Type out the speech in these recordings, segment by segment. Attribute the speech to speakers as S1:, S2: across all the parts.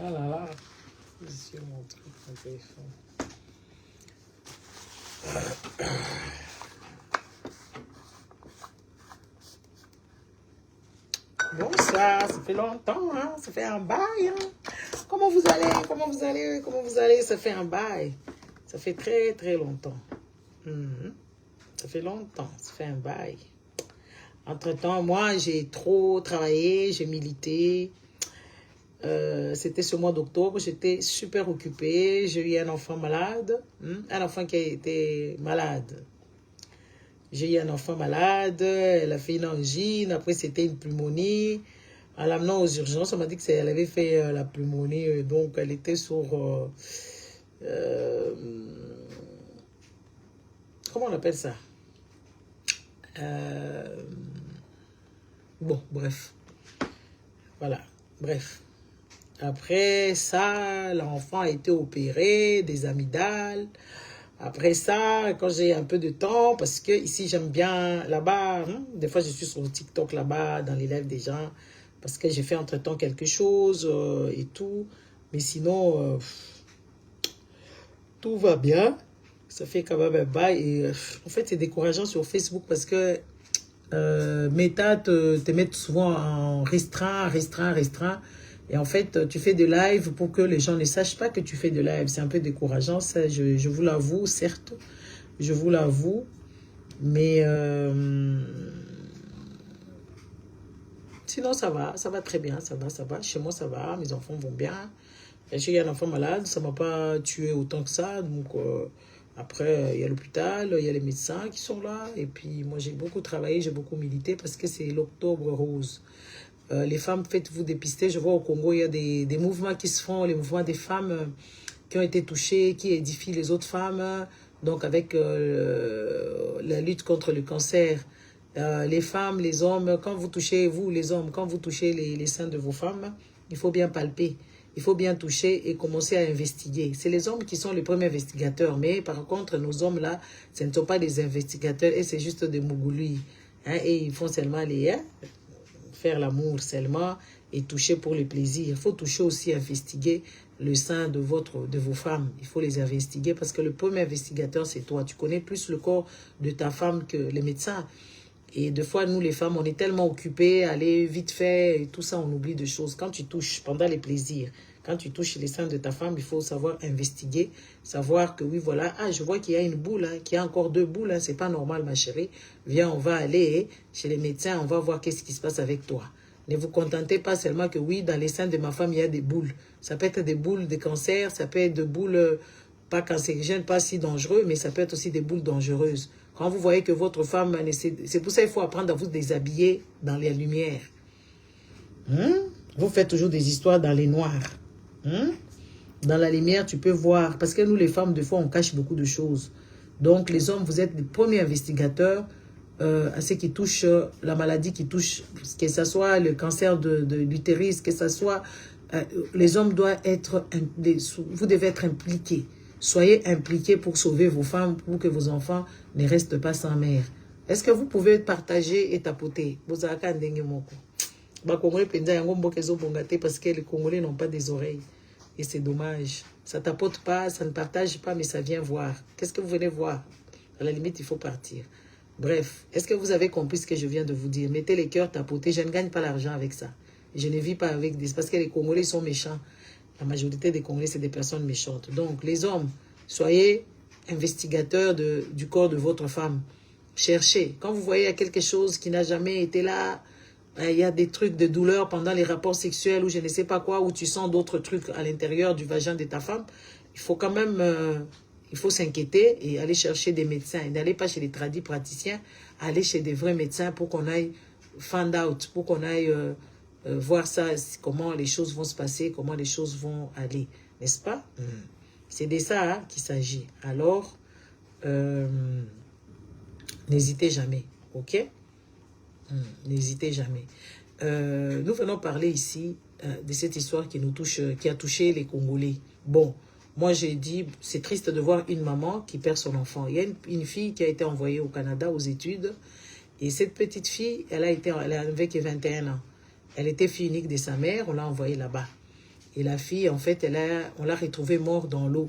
S1: Ah là là, je suis mon truc, mon téléphone. Bonsoir, ça fait longtemps, hein? Ça fait un bail, hein? Comment vous allez? Comment vous allez? Comment vous allez? Ça fait un bail. Ça fait très, très longtemps. Mhm. Ça fait longtemps, ça fait un bail. Entre-temps, moi, j'ai trop travaillé, j'ai milité. C'était ce mois d'octobre, j'étais super occupée. J'ai eu un enfant malade, un enfant qui a été malade. J'ai eu un enfant malade, elle a fait une angine, après c'était une pneumonie. En l'amenant aux urgences, on m'a dit qu'elle avait fait la pneumonie, donc elle était sur... euh, comment on appelle ça? Bon, bref. Voilà, bref. Après ça, l'enfant a été opéré des amygdales. Après ça, quand j'ai un peu de temps, parce que ici j'aime bien là-bas, des fois je suis sur le TikTok là-bas, dans les lives des gens, parce que j'ai fait entre-temps quelque chose et tout. Mais sinon, tout va bien. Ça fait quand même un bail. Et en fait, c'est décourageant sur Facebook parce que Meta te met souvent en restreint, restreint, restreint. Et en fait, tu fais des lives pour que les gens ne sachent pas que tu fais de live. C'est un peu décourageant, ça, je vous l'avoue, certes. Je vous l'avoue. Mais sinon, ça va très bien, ça va, ça va. Chez moi, ça va, mes enfants vont bien. J'ai eu un enfant malade, ça ne m'a pas tué autant que ça. Donc, après, il y a l'hôpital, il y a les médecins qui sont là. Et puis, moi, j'ai beaucoup travaillé, j'ai beaucoup milité parce que c'est l'octobre rose. Les femmes, faites-vous dépister. Je vois au Congo, il y a des mouvements qui se font, les mouvements des femmes qui ont été touchées, qui édifient les autres femmes. Donc, avec la lutte contre le cancer. Les femmes, les hommes, quand vous touchez, vous les hommes, quand vous touchez les seins de vos femmes, il faut bien palper. Il faut bien toucher et commencer à investiguer. C'est les hommes qui sont les premiers investigateurs. Mais par contre, nos hommes-là, ce ne sont pas des investigateurs et c'est juste des mougoulis. Hein, et ils font seulement faire l'amour seulement et toucher pour le plaisir. Il faut toucher aussi, investiguer le sein de vos femmes. Il faut les investiguer parce que le premier investigateur, c'est toi. Tu connais plus le corps de ta femme que les médecins. Et des fois, nous, les femmes, on est tellement occupées, aller vite fait, et tout ça, on oublie de choses. Quand tu touches, pendant les plaisirs, quand tu touches les seins de ta femme, il faut savoir investiguer, savoir que oui, voilà, ah, je vois qu'il y a une boule, hein, qu'il y a encore 2 boules, hein, c'est pas normal, ma chérie. Viens, on va aller chez les médecins, on va voir qu'est-ce qui se passe avec toi. Ne vous contentez pas seulement que oui, dans les seins de ma femme, il y a des boules. Ça peut être des boules de cancer, ça peut être des boules pas cancérigènes, pas si dangereuses, mais ça peut être aussi des boules dangereuses. Quand vous voyez que votre femme, c'est pour ça qu'il faut apprendre à vous déshabiller dans les lumières. Vous faites toujours des histoires dans les noirs. Dans la lumière, tu peux voir. Parce que nous, les femmes, des fois, on cache beaucoup de choses. Donc, les hommes, vous êtes les premiers investigateurs à ce qui touche la maladie qui touche, que ce soit le cancer de l'utérus, que ce soit... les hommes doivent être... Vous devez être impliqués. Soyez impliqués pour sauver vos femmes, pour que vos enfants ne restent pas sans mère. Est-ce que vous pouvez partager et tapoter? Parce que les Congolais n'ont pas des oreilles. Et c'est dommage. Ça tapote pas, ça ne partage pas, mais ça vient voir. Qu'est-ce que vous venez voir? À la limite, il faut partir. Bref, est-ce que vous avez compris ce que je viens de vous dire? Mettez les cœurs, tapotez. Je ne gagne pas l'argent avec ça. Je ne vis pas avec des... Parce que les Congolais sont méchants. La majorité des Congolais, c'est des personnes méchantes. Donc, les hommes, soyez investigateurs du corps de votre femme. Cherchez. Quand vous voyez quelque chose qui n'a jamais été là, il y a des trucs de douleur pendant les rapports sexuels ou je ne sais pas quoi, où tu sens d'autres trucs à l'intérieur du vagin de ta femme, il faut quand même... il faut s'inquiéter et aller chercher des médecins. Et n'allez pas chez les tradis praticiens, aller chez des vrais médecins pour qu'on aille find out, pour qu'on aille... voir ça, comment les choses vont se passer, comment les choses vont aller, n'est-ce pas? C'est de ça qu'il s'agit. Alors, n'hésitez jamais, ok? N'hésitez jamais. Nous venons parler ici de cette histoire qui nous touche, qui a touché les Congolais. Bon, moi j'ai dit, c'est triste de voir une maman qui perd son enfant. Il y a une fille qui a été envoyée au Canada aux études, et cette petite fille, elle avait que 21 ans. Elle était fille unique de sa mère, on l'a envoyée là-bas. Et la fille, en fait, on l'a retrouvée morte dans l'eau.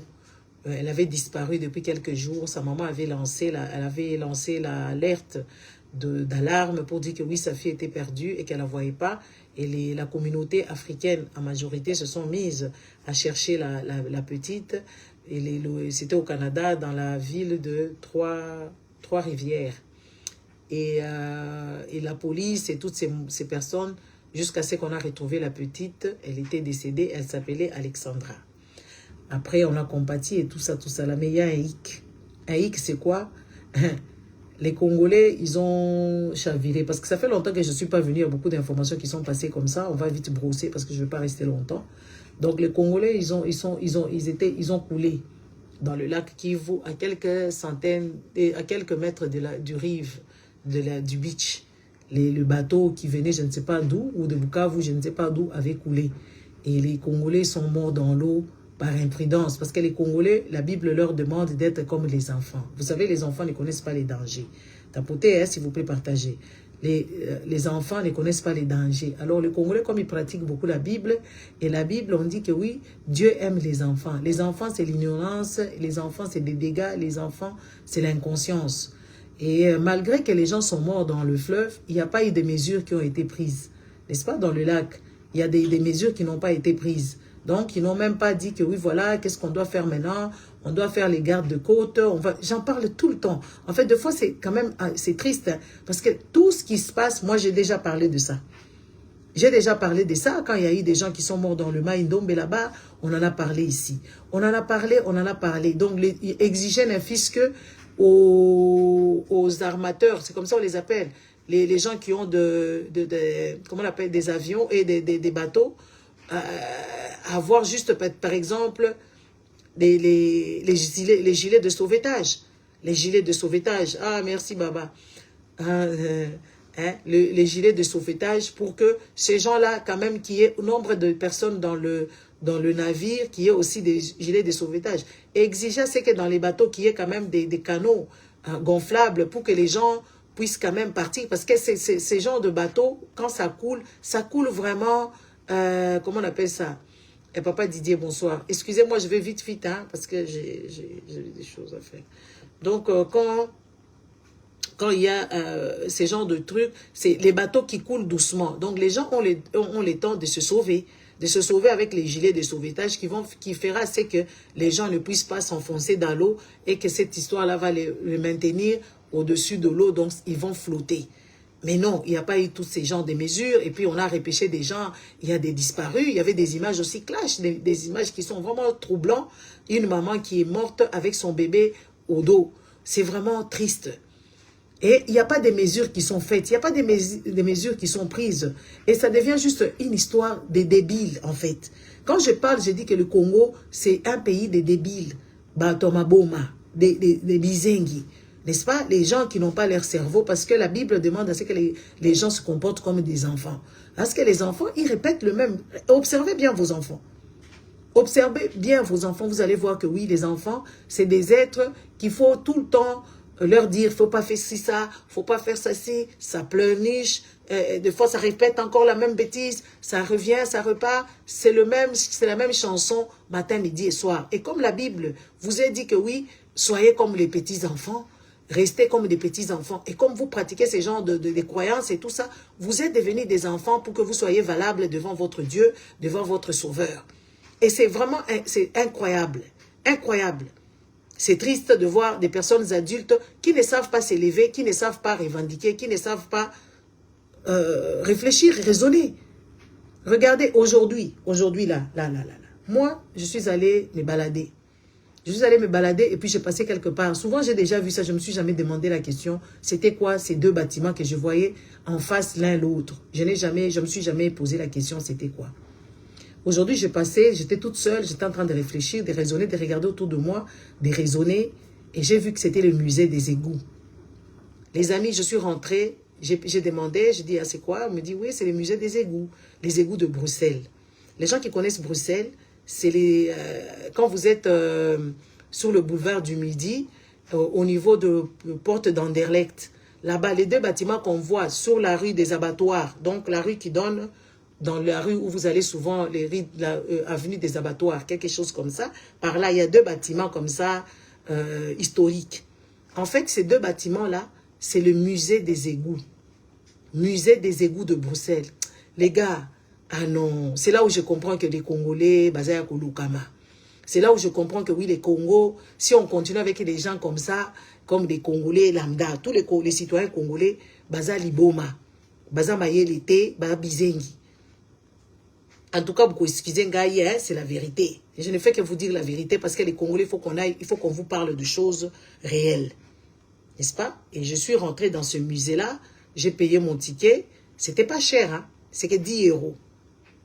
S1: Elle avait disparu depuis quelques jours. Sa maman avait lancé l'alerte d'alarme pour dire que oui, sa fille était perdue et qu'elle ne la voyait pas. Et la communauté africaine, en majorité, se sont mises à chercher la petite. C'était au Canada, dans la ville de Trois-Rivières. Et la police et toutes ces personnes, jusqu'à ce qu'on a retrouvé la petite, elle était décédée, elle s'appelait Alexandra. Après, on a compati et tout ça, là. Mais il y a un hic. Un hic, c'est quoi? Les Congolais, ils ont chaviré. Parce que ça fait longtemps que je ne suis pas venue. Il y a beaucoup d'informations qui sont passées comme ça. On va vite brosser parce que je ne vais pas rester longtemps. Donc, les Congolais, ils ont coulé dans le lac Kivu à quelques centaines, à quelques mètres du rive, du beach. Le bateau qui venait, je ne sais pas d'où, ou de Bukavu, je ne sais pas d'où, avait coulé. Et les Congolais sont morts dans l'eau par imprudence. Parce que les Congolais, la Bible leur demande d'être comme les enfants. Vous savez, les enfants ne connaissent pas les dangers. Tapotez, s'il vous plaît, partagez. Les enfants ne connaissent pas les dangers. Alors, les Congolais, comme ils pratiquent beaucoup la Bible, et la Bible, on dit que oui, Dieu aime les enfants. Les enfants, c'est l'ignorance. Les enfants, c'est des dégâts. Les enfants, c'est l'inconscience. Et malgré que les gens sont morts dans le fleuve, il n'y a pas eu de mesures qui ont été prises. N'est-ce pas, dans le lac? Il y a des mesures qui n'ont pas été prises. Donc, ils n'ont même pas dit que oui, voilà, qu'est-ce qu'on doit faire maintenant? On doit faire les gardes de côte. J'en parle tout le temps. En fait, des fois, c'est quand même, c'est triste. Hein, parce que tout ce qui se passe, moi, j'ai déjà parlé de ça. J'ai déjà parlé de ça quand il y a eu des gens qui sont morts dans le Maïndombe là-bas. On en a parlé ici. On en a parlé. Donc, ils exigeaient un fisc aux armateurs. C'est comme ça on les appelle. Les gens qui ont comment on appelle, des avions et des bateaux. Avoir juste, par exemple, les gilets de sauvetage. Les gilets de sauvetage. Ah, merci, Baba. Les gilets de sauvetage pour que ces gens-là, quand même, qu'il y ait nombre de personnes dans le navire, qu'il y ait aussi des gilets de sauvetage. Et exiger, c'est que dans les bateaux, qu'il y ait quand même des canaux gonflables pour que les gens puissent quand même partir. Parce que ces genres de bateaux, quand ça coule vraiment, comment on appelle ça? Et papa Didier, bonsoir. Excusez-moi, je vais vite, hein, parce que j'ai des choses à faire. Donc, quand il y a ces genres de trucs, c'est les bateaux qui coulent doucement. Donc, les gens ont le temps de se sauver avec les gilets de sauvetage qui fera c'est que les gens ne puissent pas s'enfoncer dans l'eau et que cette histoire-là va les maintenir au-dessus de l'eau, donc ils vont flotter. Mais non, il n'y a pas eu tous ces genres de mesures. Et puis, on a repêché des gens, il y a des disparus. Il y avait des images aussi clash, des images qui sont vraiment troublantes. Une maman qui est morte avec son bébé au dos. C'est vraiment triste. Et il n'y a pas de mesures qui sont faites. Il n'y a pas de mesures qui sont prises. Et ça devient juste une histoire de débiles, en fait. Quand je parle, je dis que le Congo, c'est un pays de débiles. Batoma Boma, des bizengi. N'est-ce pas? Les gens qui n'ont pas leur cerveau, parce que la Bible demande à ce que les gens se comportent comme des enfants. Parce que les enfants, ils répètent le même. Observez bien vos enfants. Observez bien vos enfants, vous allez voir que oui, les enfants, c'est des êtres qu'il faut tout le temps leur dire, il ne faut pas faire ci, ça, il ne faut pas faire ça, ci, ça pleurniche. Des fois, ça répète encore la même bêtise, ça revient, ça repart. C'est la même chanson matin, midi et soir. Et comme la Bible vous a dit que oui, soyez comme les petits-enfants, restez comme des petits-enfants. Et comme vous pratiquez ces genres de croyances et tout ça, vous êtes devenus des enfants pour que vous soyez valables devant votre Dieu, devant votre Sauveur. Et c'est vraiment, c'est incroyable, incroyable. C'est triste de voir des personnes adultes qui ne savent pas s'élever, qui ne savent pas revendiquer, qui ne savent pas réfléchir, raisonner. Regardez, aujourd'hui là. Moi, je suis allée me balader. Je suis allée me balader et puis j'ai passé quelque part. Souvent, j'ai déjà vu ça, je ne me suis jamais demandé la question. C'était quoi ces deux bâtiments que je voyais en face l'un l'autre? Je me suis jamais posé la question, c'était quoi? Aujourd'hui, j'étais toute seule, j'étais en train de réfléchir, de raisonner, de regarder autour de moi, de raisonner. Et j'ai vu que c'était le musée des égouts. Les amis, je suis rentrée, j'ai demandé, j'ai dit, ah, c'est quoi? On me dit, oui, c'est le musée des égouts, les égouts de Bruxelles. Les gens qui connaissent Bruxelles, c'est quand vous êtes sur le boulevard du Midi, au niveau de porte d'Anderlecht, là-bas, les deux bâtiments qu'on voit sur la rue des abattoirs, donc la rue qui donne dans la rue où vous allez souvent, avenue des abattoirs, quelque chose comme ça. Par là, il y a 2 bâtiments comme ça, historiques. En fait, ces 2 bâtiments-là, c'est le musée des égouts. Musée des égouts de Bruxelles. Les gars, ah non, c'est là où je comprends que les Congolais, Bazaya Kolukama. C'est là où je comprends que oui, les Congos, si on continue avec des gens comme ça, comme des Congolais lambda, tous les citoyens congolais, Baza Liboma, Baza Mayelete, Baza Bizengi. En tout cas, vous excusez Ngaïe, hein, c'est la vérité. Je ne fais que vous dire la vérité parce que les Congolais, il faut qu'on vous parle de choses réelles. N'est-ce pas? Et je suis rentrée dans ce musée-là, j'ai payé mon ticket. C'était pas cher, hein? C'est que 10 euros.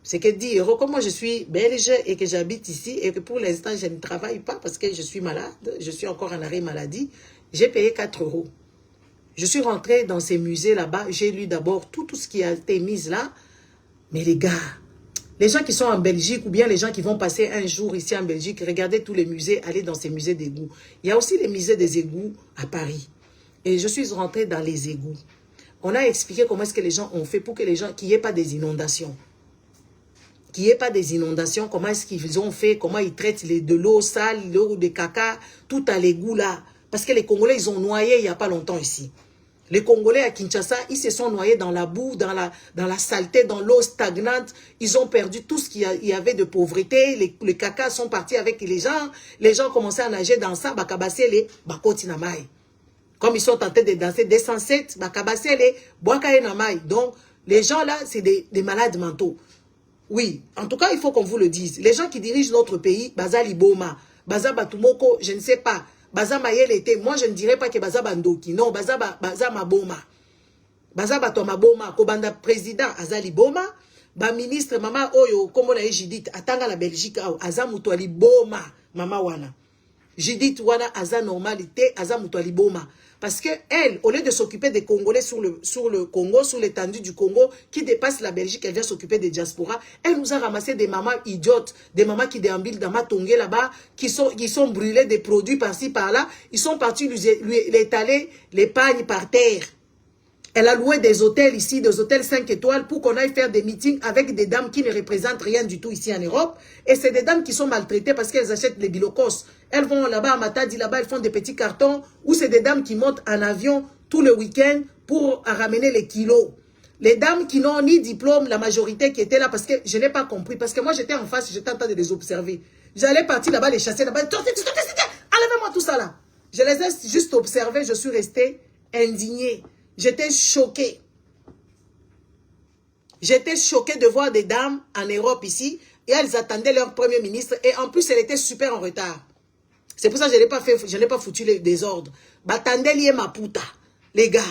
S1: C'est que 10 euros. Comme moi, je suis belge et que j'habite ici et que pour l'instant, je ne travaille pas parce que je suis malade, je suis encore en arrêt maladie, j'ai payé 4 euros. Je suis rentrée dans ces musées là-bas, j'ai lu d'abord tout ce qui a été mis là. Mais les gars, les gens qui sont en Belgique ou bien les gens qui vont passer un jour ici en Belgique, regardez tous les musées, allez dans ces musées d'égouts. Il y a aussi les musées des égouts à Paris. Et je suis rentrée dans les égouts. On a expliqué comment est-ce que les gens ont fait pour que les gens, qu'il n'y ait pas des inondations. Qu'il n'y ait pas des inondations, comment est-ce qu'ils ont fait, comment ils traitent de l'eau sale, l'eau de caca, tout à l'égout là. Parce que les Congolais, ils ont noyé il n'y a pas longtemps ici. Les Congolais à Kinshasa, ils se sont noyés dans la boue, dans la saleté, dans l'eau stagnante. Ils ont perdu tout ce qu'il y avait de pauvreté. Les caca sont partis avec les gens. Les gens commençaient à nager dans ça. Bakabasé les bakoti namai. Comme ils sont tentés de danser des 107, bakabasé les boakaye namai. Donc, les gens là, c'est des malades mentaux. Oui, en tout cas, il faut qu'on vous le dise. Les gens qui dirigent notre pays, Baza Liboma, Baza Batumoko, je ne sais pas. Baza Mayelete, moi je ne dirais pas que Baza Bandoki. Non, Baza Maboma. Baza Maboma, Kobanda président Azali Boma, ba ministre Mama Oyo, comme on a Judith, Atanga la Belgique, Aza Moutouali Boma, Mama Wana. Judith Wana Aza normalité, Aza Moutouali Boma. Parce que elle, au lieu de s'occuper des Congolais sur le Congo, sur l'étendue du Congo, qui dépasse la Belgique, elle vient s'occuper des diasporas. Elle nous a ramassé des mamans idiotes, des mamans qui déambulent dans Matongé là-bas, qui sont brûlés des produits par-ci, par-là. Ils sont partis lui étaler les pagnes par terre. Elle a loué des hôtels ici, des hôtels 5 étoiles, pour qu'on aille faire des meetings avec des dames qui ne représentent rien du tout ici en Europe. Et c'est des dames qui sont maltraitées parce qu'elles achètent les bilocos. Elles vont là-bas à Matadi, là-bas, elles font des petits cartons, ou c'est des dames qui montent en avion tout le week-end pour ramener les kilos. Les dames qui n'ont ni diplôme, la majorité qui étaient là, parce que je n'ai pas compris, parce que moi j'étais en face, j'étais en train de les observer. J'allais partir là-bas, les chasser là-bas, enlevez-moi tout ça là. Je les ai juste observés, je suis restée indignée. J'étais choquée. J'étais choquée de voir des dames en Europe ici, et elles attendaient leur premier ministre, et en plus, elle était super en retard. C'est pour ça que je n'ai pas foutu les désordres. Batandeli et Maputa, les gars,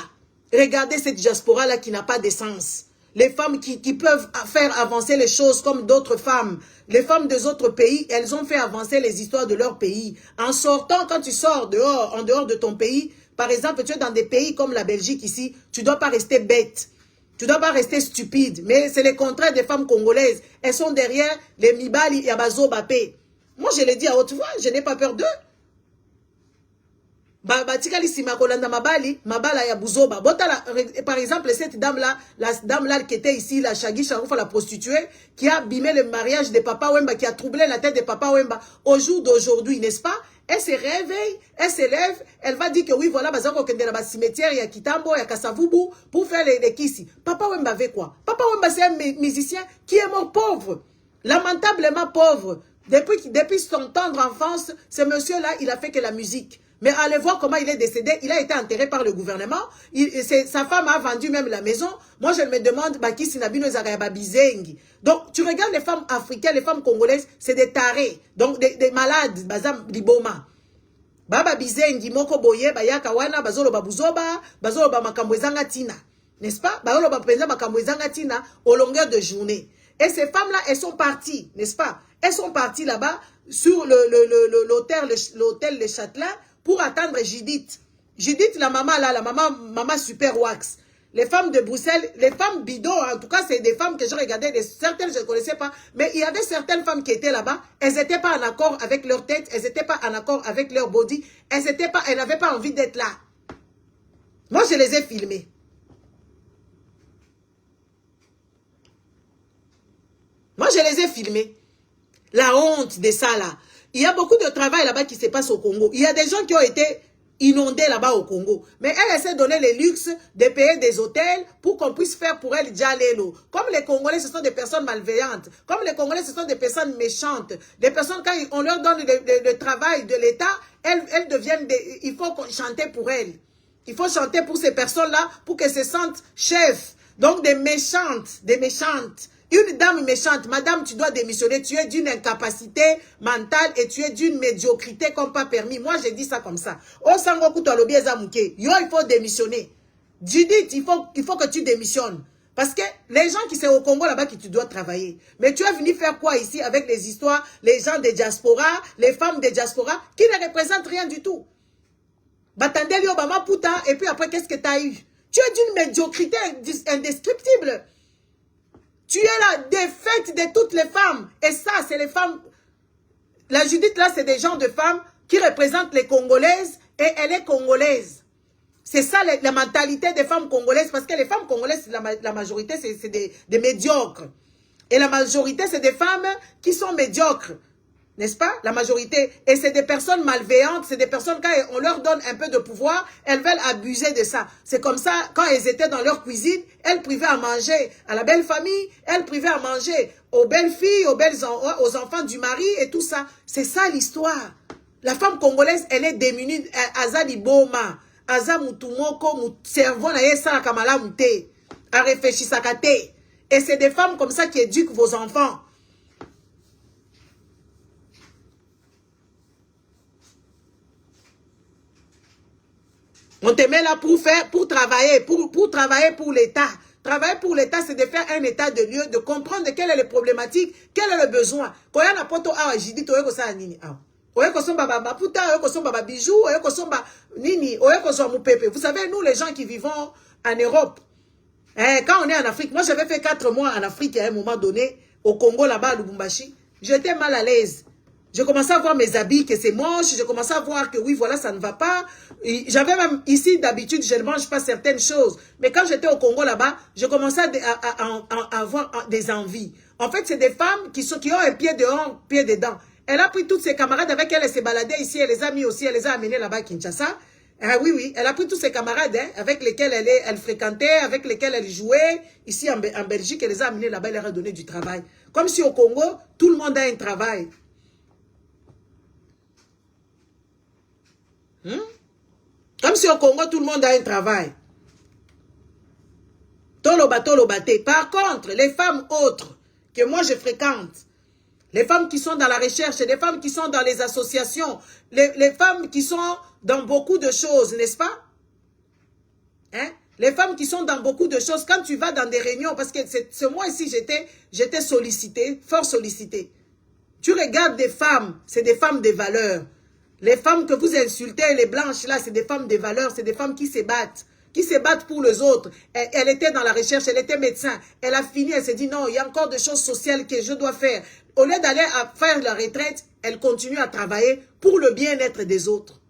S1: regardez cette diaspora-là qui n'a pas d'essence. Les femmes qui peuvent faire avancer les choses comme d'autres femmes. Les femmes des autres pays, elles ont fait avancer les histoires de leur pays. En sortant, quand tu sors dehors, en dehors de ton pays, par exemple, tu es dans des pays comme la Belgique ici, tu ne dois pas rester bête. Tu ne dois pas rester stupide. Mais c'est le contraire des femmes congolaises. Elles sont derrière les Mibali et Abazo Bapé. Moi, je l'ai dit à haute voix, je n'ai pas peur d'eux. Batikali Simakolanda Mabali, Mabala ya Buzoba. Par exemple, cette dame-là, la dame-là qui était ici, la Shagi Charoufa, la prostituée, qui a abîmé le mariage de Papa Wemba, qui a troublé la tête de Papa Wemba au jour d'aujourd'hui, n'est-ce pas? Elle se réveille, elle se lève, elle va dire que oui, voilà, bazako kende na cimetière, il y a Kitambo, il y a Kasavubu, pour faire les kissi. Papa Wemba avait quoi? Papa Wemba, c'est un musicien qui est mort pauvre, lamentablement pauvre. Depuis son tendre enfance, ce monsieur-là, il a fait que la musique. Mais allez voir comment il est décédé. Il a été enterré par le gouvernement. Sa femme a vendu même la maison. Moi, je me demande, donc, tu regardes les femmes africaines, les femmes congolaises, c'est des tarés. Donc, des malades. Bazam Liboma. Baba Bizengi, Moko Boye, Bayaka Wana, Bazolo Babuzoba, Bazolo Bamakambwezanga Tina. N'est-ce pas? Bazolo Bapenza Makambwezanga Tina, au longueur de journée. Et ces femmes-là, elles sont parties, n'est-ce pas? Elles sont parties là-bas, sur l'hôtel Le Châtelain, pour attendre Judith. Judith, la maman là, la maman super wax. Les femmes de Bruxelles, les femmes bidons, en tout cas, c'est des femmes que je regardais, certaines je ne connaissais pas, mais il y avait certaines femmes qui étaient là-bas, elles n'étaient pas en accord avec leur tête, elles n'étaient pas en accord avec leur body, elles n'avaient pas envie d'être là. Moi, je les ai filmées. Moi, je les ai filmés. La honte de ça, là. Il y a beaucoup de travail là-bas qui se passe au Congo. Il y a des gens qui ont été inondés là-bas au Congo. Mais elle essaie de donner le luxe de payer des hôtels pour qu'on puisse faire pour elle Djalelo. Comme les Congolais, ce sont des personnes malveillantes. Comme les Congolais, ce sont des personnes méchantes. Des personnes, quand on leur donne le travail de l'État, elles deviennent des... Il faut chanter pour elles. Il faut chanter pour ces personnes-là pour qu'elles se sentent chefs. Donc des méchantes, des méchantes. Une dame méchante, madame, tu dois démissionner, tu es d'une incapacité mentale et tu es d'une médiocrité comme pas permis. Moi, j'ai dit ça comme ça. Oh, Sangoku, toi, le biais Zamouké. Yo, il faut démissionner. Judith, il faut que tu démissionnes. Parce que les gens qui sont au Congo là-bas, qui tu dois travailler. Mais tu es venu faire quoi ici avec les histoires, les gens des diaspora, les femmes des diaspora, qui ne représentent rien du tout. Batandeli Obama Pouta, et puis après, qu'est-ce que tu as eu? Tu es d'une médiocrité indescriptible. Tu es la défaite de toutes les femmes. Et ça, c'est les femmes. La Judith, là, c'est des gens de femmes qui représentent les Congolaises et elle est congolaise. C'est ça la mentalité des femmes congolaises. Parce que les femmes congolaises, la majorité, c'est des médiocres. Et la majorité, c'est des femmes qui sont médiocres. N'est-ce pas? La majorité. Et c'est des personnes malveillantes. C'est des personnes, quand on leur donne un peu de pouvoir, elles veulent abuser de ça. C'est comme ça, quand elles étaient dans leur cuisine, elles privaient à manger à la belle famille, elles privaient à manger aux belles filles, aux enfants du mari et tout ça. C'est ça l'histoire. La femme congolaise, elle est démunie. Azali Boma. Aza Mutumoko, mu cerveau na yesa kamala mute. A réfléchir sakate. Et c'est des femmes comme ça qui éduquent vos enfants. On te met là pour travailler pour l'État. Travailler pour l'État, c'est de faire un état de lieu, de comprendre quelles sont les problématiques, quel est le besoin. Quand il y a un poto, j'ai dit, vous savez, nous, les gens qui vivons en Europe, quand on est en Afrique, moi j'avais fait 4 mois en Afrique à un moment donné, au Congo, là-bas, à Lubumbashi, j'étais mal à l'aise. Je commençais à voir mes habits, que c'est moche. Je commençais à voir que oui, voilà, ça ne va pas. J'avais même ici, d'habitude, je ne mange pas certaines choses. Mais quand j'étais au Congo là-bas, je commençais à avoir des envies. En fait, c'est des femmes qui ont un pied dehors, un pied dedans. Elle a pris toutes ses camarades avec elle, elle s'est baladée ici, elle les a mis aussi, elle les a amenés là-bas à Kinshasa. Oui, elle a pris tous ses camarades avec lesquels elle fréquentait, avec lesquels elle jouait. Ici en Belgique, elle les a amenés là-bas, elle leur a donné du travail. Comme si au Congo, tout le monde a un travail. Comme si au Congo, tout le monde a un travail. Tolobate. Par contre, les femmes autres que moi je fréquente, les femmes qui sont dans la recherche, les femmes qui sont dans les associations, les femmes qui sont dans beaucoup de choses, n'est-ce pas? Hein? Les femmes qui sont dans beaucoup de choses, quand tu vas dans des réunions, parce que ce mois-ci, j'étais sollicitée, fort sollicitée. Tu regardes des femmes, c'est des femmes de valeur. Les femmes que vous insultez, les blanches là, c'est des femmes de valeur, c'est des femmes qui se battent pour les autres. Elle était dans la recherche, elle était médecin. Elle a fini, elle s'est dit non, il y a encore des choses sociales que je dois faire. Au lieu d'aller faire la retraite, elle continue à travailler pour le bien-être des autres.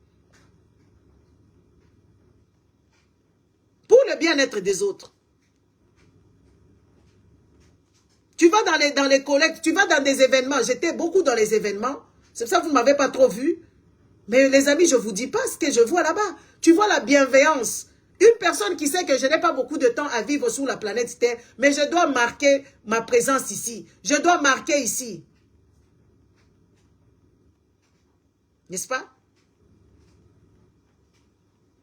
S1: Pour le bien-être des autres. Tu vas dans les collectes, tu vas dans des événements. J'étais beaucoup dans les événements. C'est pour ça que vous ne m'avez pas trop vu. Mais les amis, je ne vous dis pas ce que je vois là-bas. Tu vois la bienveillance. Une personne qui sait que je n'ai pas beaucoup de temps à vivre sur la planète Terre, mais je dois marquer ma présence ici. Je dois marquer ici. N'est-ce pas?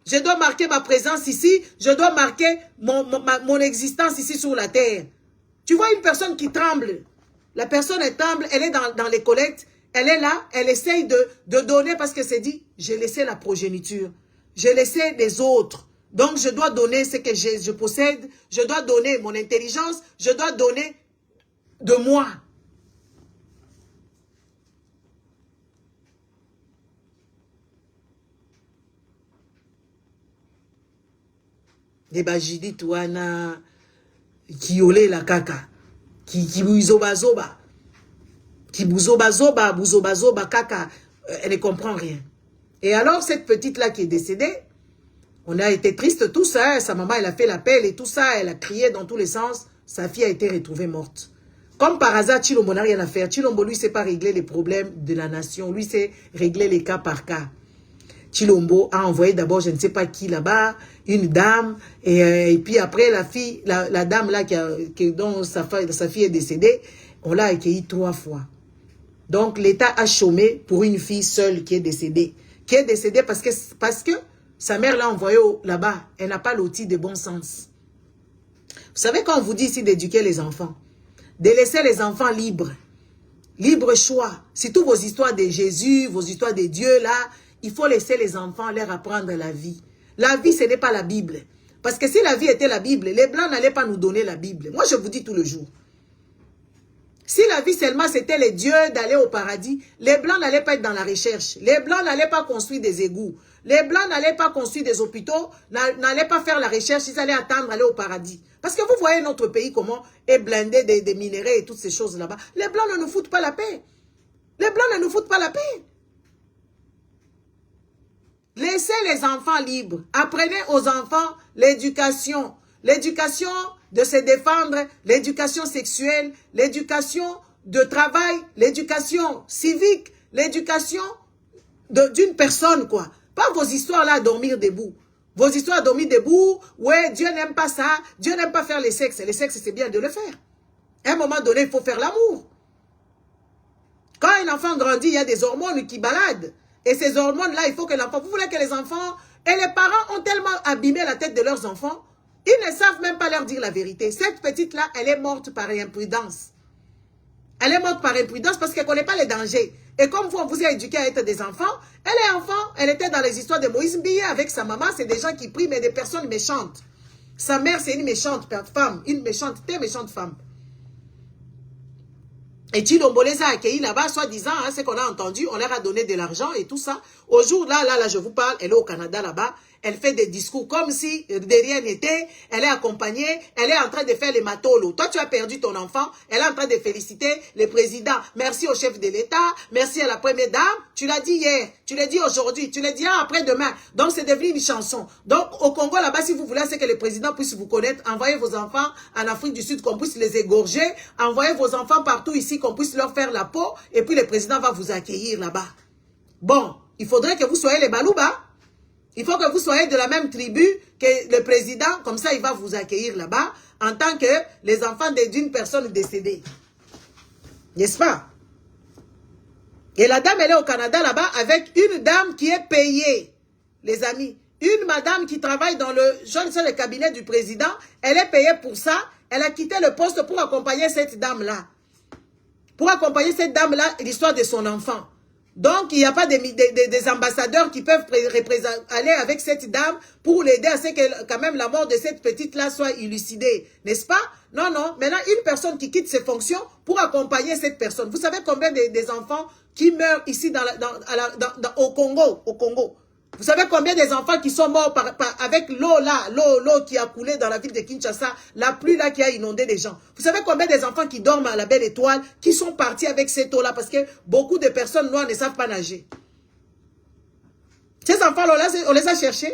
S1: Je dois marquer ma présence ici. Je dois marquer mon existence ici sur la terre. Tu vois une personne qui tremble. La personne elle tremble, elle est dans les collectes. Elle est là, elle essaye de donner parce que c'est dit, j'ai laissé la progéniture. J'ai laissé les autres. Donc je dois donner ce que je possède. Je dois donner mon intelligence. Je dois donner de moi. Debajidi tuana kiole la kaka qui buzoba qui bouzoba kaka, elle ne comprend rien. Et alors cette petite là qui est décédée, on a été triste tout ça, sa maman elle a fait l'appel et tout ça, elle a crié dans tous les sens, sa fille a été retrouvée morte.
S2: Comme par hasard, Chilombo n'a rien à faire. Chilombo, lui, sait pas régler les problèmes de la nation. Lui, c'est régler les cas par cas. Chilombo a envoyé d'abord, je ne sais pas qui là-bas, une dame, et puis après la dame là dont sa fille est décédée, on l'a accueillie 3 fois. Donc l'État a chômé pour une fille seule qui est décédée. Qui est décédée parce que sa mère l'a envoyée là-bas. Elle n'a pas l'outil de bon sens. Vous savez, quand on vous dit ici d'éduquer les enfants, de laisser les enfants libres, libre choix, surtout vos histoires de Jésus, vos histoires de Dieu là, il faut laisser les enfants leur apprendre la vie. La vie, ce n'est pas la Bible. Parce que si la vie était la Bible, les Blancs n'allaient pas nous donner la Bible. Moi, je vous dis tout le jour. Si la vie seulement c'était les dieux d'aller au paradis, les Blancs n'allaient pas être dans la recherche. Les Blancs n'allaient pas construire des égouts. Les Blancs n'allaient pas construire des hôpitaux, n'allaient pas faire la recherche, ils allaient attendre aller au paradis. Parce que vous voyez notre pays comment est blindé des minéraux et toutes ces choses là-bas. Les Blancs ne nous foutent pas la paix. Les Blancs ne nous foutent pas la paix. Laissez les enfants libres. Apprenez aux enfants l'éducation. L'éducation de se défendre, l'éducation sexuelle, l'éducation de travail, l'éducation civique, l'éducation d'une personne, quoi. Pas vos histoires là à dormir debout. Vos histoires à dormir debout, ouais, Dieu n'aime pas ça, Dieu n'aime pas faire les sexes. Les sexes, c'est bien de le faire. À un moment donné, il faut faire l'amour. Quand un enfant grandit, il y a des hormones qui baladent. Et ces hormones-là, il faut que l'enfant... Vous voulez que les enfants... Et les parents ont tellement abîmé la tête de leurs enfants, ils ne savent même pas leur dire la vérité. Cette petite-là, elle est morte par imprudence. Elle est morte par imprudence parce qu'elle ne connaît pas les dangers. Et comme vous, on vous a éduqué à être des enfants, elle est enfant, elle était dans les histoires de Moïse Mbiye avec sa maman, c'est des gens qui prient, mais des personnes méchantes. Sa mère, c'est une méchante femme, une méchante, très méchante femme. Et Chilombo les a accueillis là-bas, soi-disant, hein, ce qu'on a entendu, on leur a donné de l'argent et tout ça. Au jour, là, je vous parle, elle est au Canada là-bas, elle fait des discours comme si de rien n'était, elle est accompagnée, elle est en train de faire les matolos. Toi, tu as perdu ton enfant, elle est en train de féliciter le président. Merci au chef de l'État, merci à la première dame. Tu l'as dit hier, tu l'as dit aujourd'hui, tu l'as dit après-demain. Donc, c'est devenu une chanson. Donc, au Congo là-bas, si vous voulez, c'est que le président puisse vous connaître, envoyez vos enfants en Afrique du Sud, qu'on puisse les égorger, envoyez vos enfants partout ici, qu'on puisse leur faire la peau, et puis le président va vous accueillir là-bas. Bon, il faudrait que vous soyez les Balouba. Il faut que vous soyez de la même tribu que le président, comme ça il va vous accueillir là-bas, en tant que les enfants d'une personne décédée. N'est-ce pas? Et la dame, elle est au Canada là-bas avec une dame qui est payée, les amis. Une madame qui travaille dans le cabinet du président, elle est payée pour ça. Elle a quitté le poste pour accompagner cette dame-là. Pour accompagner cette dame-là, l'histoire de son enfant. Donc, il n'y a pas des ambassadeurs qui peuvent aller avec cette dame pour l'aider à ce que quand même la mort de cette petite-là soit élucidée. N'est-ce pas? Non, non. Maintenant, une personne qui quitte ses fonctions pour accompagner cette personne. Vous savez combien des enfants qui meurent ici au Congo? Vous savez combien des enfants qui sont morts avec l'eau là, l'eau qui a coulé dans la ville de Kinshasa, la pluie là qui a inondé les gens. Vous savez combien des enfants qui dorment à la Belle Étoile, qui sont partis avec cette eau là, parce que beaucoup de personnes noires ne savent pas nager. Ces enfants là, on les a cherchés.